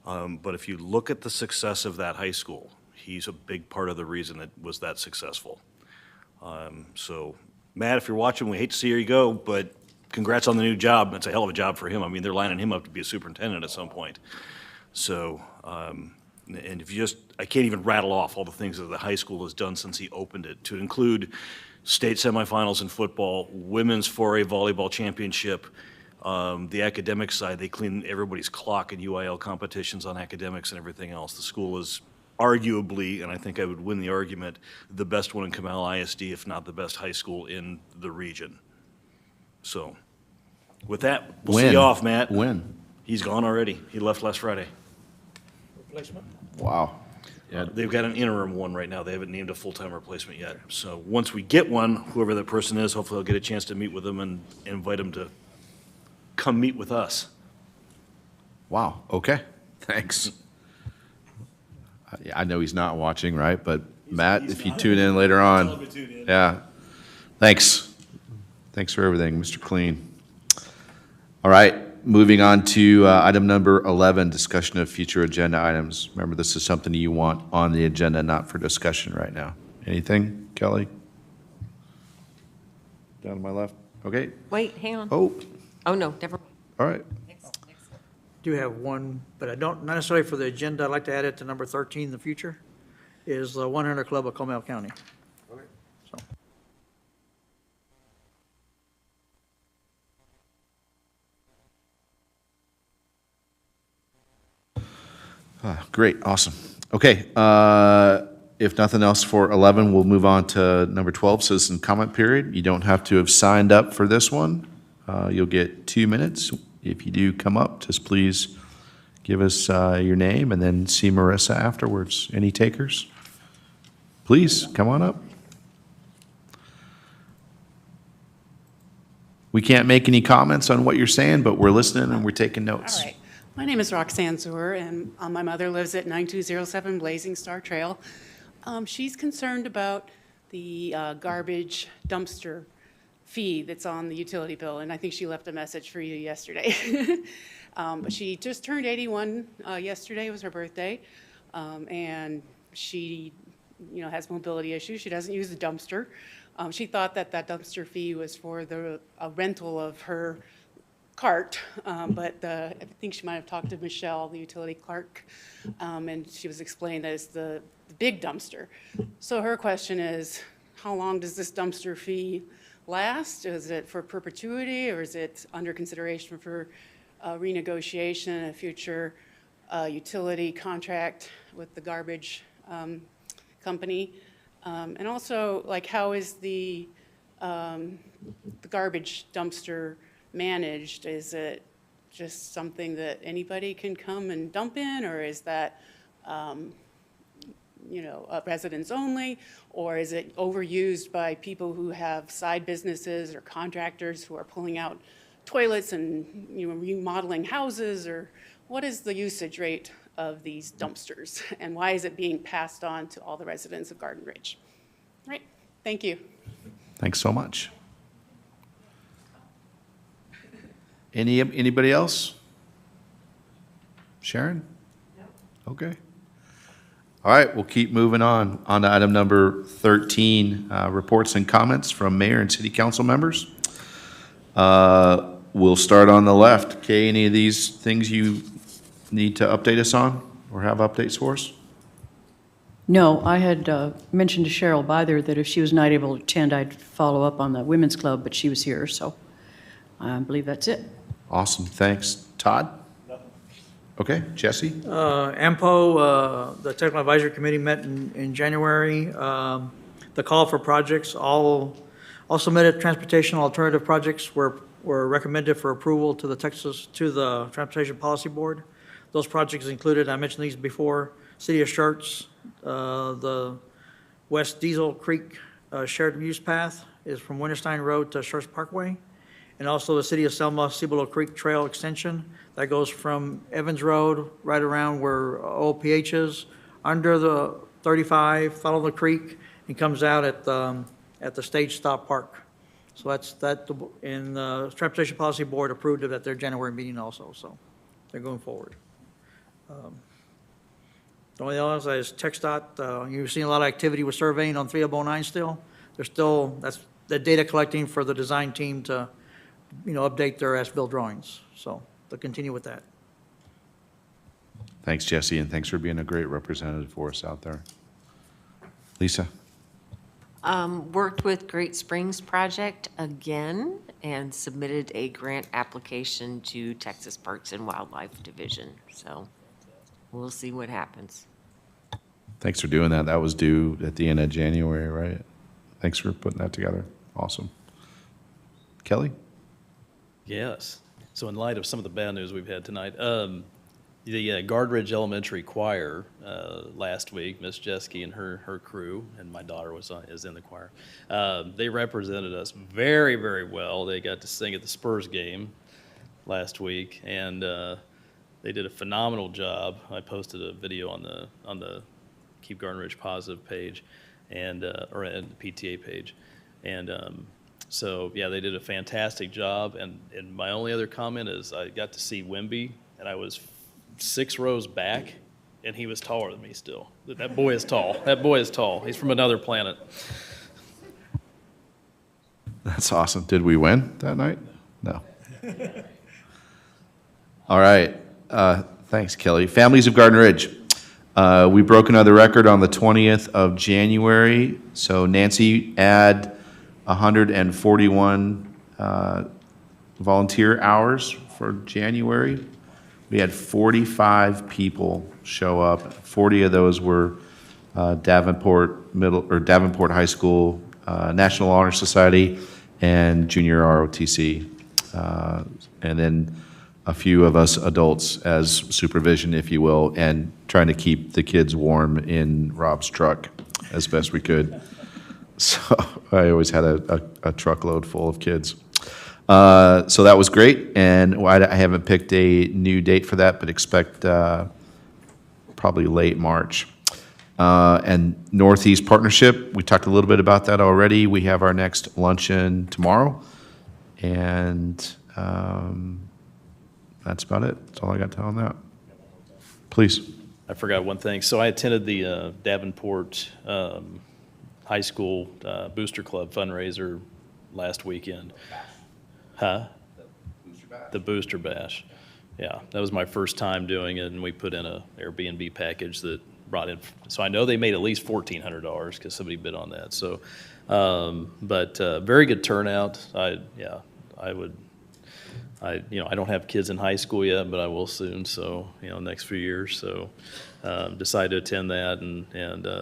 But if you look at the success of that high school, he's a big part of the reason it was that successful. So, Matt, if you're watching, we hate to see you go, but congrats on the new job. It's a hell of a job for him. I mean, they're lining him up to be a superintendent at some point. So, and if you I can't even rattle off all the things that the high school has done since he opened it, to include state semifinals in football, women's 4A volleyball championship, the academic side, they clean everybody's clock in UIL competitions on academics and everything else. The school is arguably, and I think I would win the argument, the best one in Comal ISD, if not the best high school in the region. So with that, we'll see When? you off, Matt. When? He's gone already. He left last Friday. Replacement? Wow. They've got an interim one right now. They haven't named a full-time replacement yet. So once we get one, whoever that person is, hopefully I'll get a chance to meet with them and invite them to come meet with us. Wow, okay, thanks. I know he's not watching, right? But Matt, if you tune in later on. Yeah, thanks. Thanks for everything, Mr. Clean. All right, moving on to item number 11, discussion of future agenda items. Remember, this is something you want on the agenda, not for discussion right now. Anything, Kelly? Down to my left, okay. Wait, hang on. Oh, Oh, no, never. all right. Do have one, but I don't, not necessarily for the agenda. I'd like to add it to number 13 in the future, is the 100 Club of Comal County. So, Great, awesome. Okay, if nothing else for 11, we'll move on to number 12, citizen comment period. You don't have to have signed up for this one. You'll get 2 minutes. If you do come up, just please give us your name and then see Marissa afterwards. Any takers? Please, come on up. We can't make any comments on what you're saying, but we're listening and we're taking notes. All right. My name is Roxanne Zuer, and my mother lives at 9207 Blazing Star Trail. She's concerned about the garbage dumpster fee that's on the utility bill, and I think she left a message for you yesterday. But she just turned 81 yesterday, was her birthday, and she, has mobility issues. She doesn't use the dumpster. She thought that dumpster fee was for the rental of her cart, but I think she might have talked to Michelle, the utility clerk, and she was explaining that it's the big dumpster. So her question is, how long does this dumpster fee last? Is it for perpetuity, or is it under consideration for renegotiation, a future utility contract with the garbage company? And also, how is the garbage dumpster managed? Is it just something that anybody can come and dump in, or is that residents only, or is it overused by people who have side businesses or contractors who are pulling out toilets and remodeling houses? Or what is the usage rate of these dumpsters, and why is it being passed on to all the residents of Garden Ridge? All right, thank you. Thanks so much. Anybody else? Sharon? No. Okay. All right, we'll keep moving on. On to item number 13, reports and comments from mayor and city council members. We'll start on the left. Kay, any of these things you need to update us on or have updates for us? No, I had mentioned to Cheryl Byther that if she was not able to attend, I'd follow up on the women's club, but she was here, so I believe that's it. Awesome, thanks. Todd? Okay, Jesse? AMPO, the Technical Advisory Committee met in January. The call for projects, all submitted transportation alternative projects were recommended for approval to the Transportation Policy Board. Those projects included, I mentioned these before, City of Schertz, the West Diesel Creek Shared Use Path is from Winterstein Road to Schertz Parkway, and also the City of Selma Cibolo Creek Trail Extension that goes from Evans Road right around where OPH is, under the 35, follow the creek, and comes out at the Stage Stop Park. So that's that, and the Transportation Policy Board approved it at their January meeting also, so they're going forward. The only other is TxDOT. You've seen a lot of activity with surveying on 3009 still. That's the data collecting for the design team to, update their as-built drawings. So they'll continue with that. Thanks, Jesse, and thanks for being a great representative for us out there. Lisa? Worked with Great Springs Project again and submitted a grant application to Texas Parks and Wildlife Division. So we'll see what happens. Thanks for doing that. That was due at the end of January, right? Thanks for putting that together. Awesome. Kelly? Yes. So in light of some of the bad news we've had tonight, the Guard Ridge Elementary Choir last week, Miss Jeske and her crew, and my daughter is in the choir. They represented us very, very well. They got to sing at the Spurs game last week, and they did a phenomenal job. I posted a video on the Keep Garden Ridge Positive page, and or at the PTA page, and so yeah, they did a fantastic job. And my only other comment is I got to see Wimby, and I was 6 rows back, and he was taller than me still. That boy is tall. That boy is tall. He's from another planet. That's awesome. Did we win that night? No. All right. Thanks, Kelly. Families of Garden Ridge. We broke another record on the 20th of January. So Nancy, add 141 volunteer hours for January. We had 45 people show up. 40 of those were Davenport High School, National Honor Society, and Junior ROTC. And then a few of us adults as supervision, if you will, and trying to keep the kids warm in Rob's truck as best we could. So I always had a truckload full of kids. So that was great, and I haven't picked a new date for that, but expect probably late March. And Northeast Partnership, we talked a little bit about that already. We have our next luncheon tomorrow, and that's about it. That's all I got to tell on that. Please. I forgot one thing. So I attended the Davenport High School Booster Club fundraiser last weekend. Huh? The Booster Bash. Yeah, that was my first time doing it, and we put in a Airbnb package that brought in. So I know they made at least $1,400 because somebody bid on that. So, but very good turnout. I don't have kids in high school yet, but I will soon. So next few years. So decided to attend that, and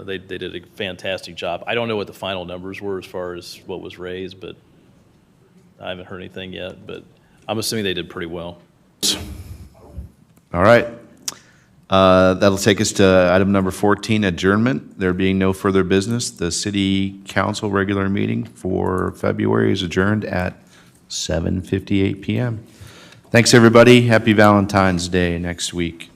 they did a fantastic job. I don't know what the final numbers were as far as what was raised, but I haven't heard anything yet. But I'm assuming they did pretty well. All right. That'll take us to item number 14, adjournment. There being no further business, the City Council regular meeting for February is adjourned at 7:58 p.m. Thanks, everybody. Happy Valentine's Day next week.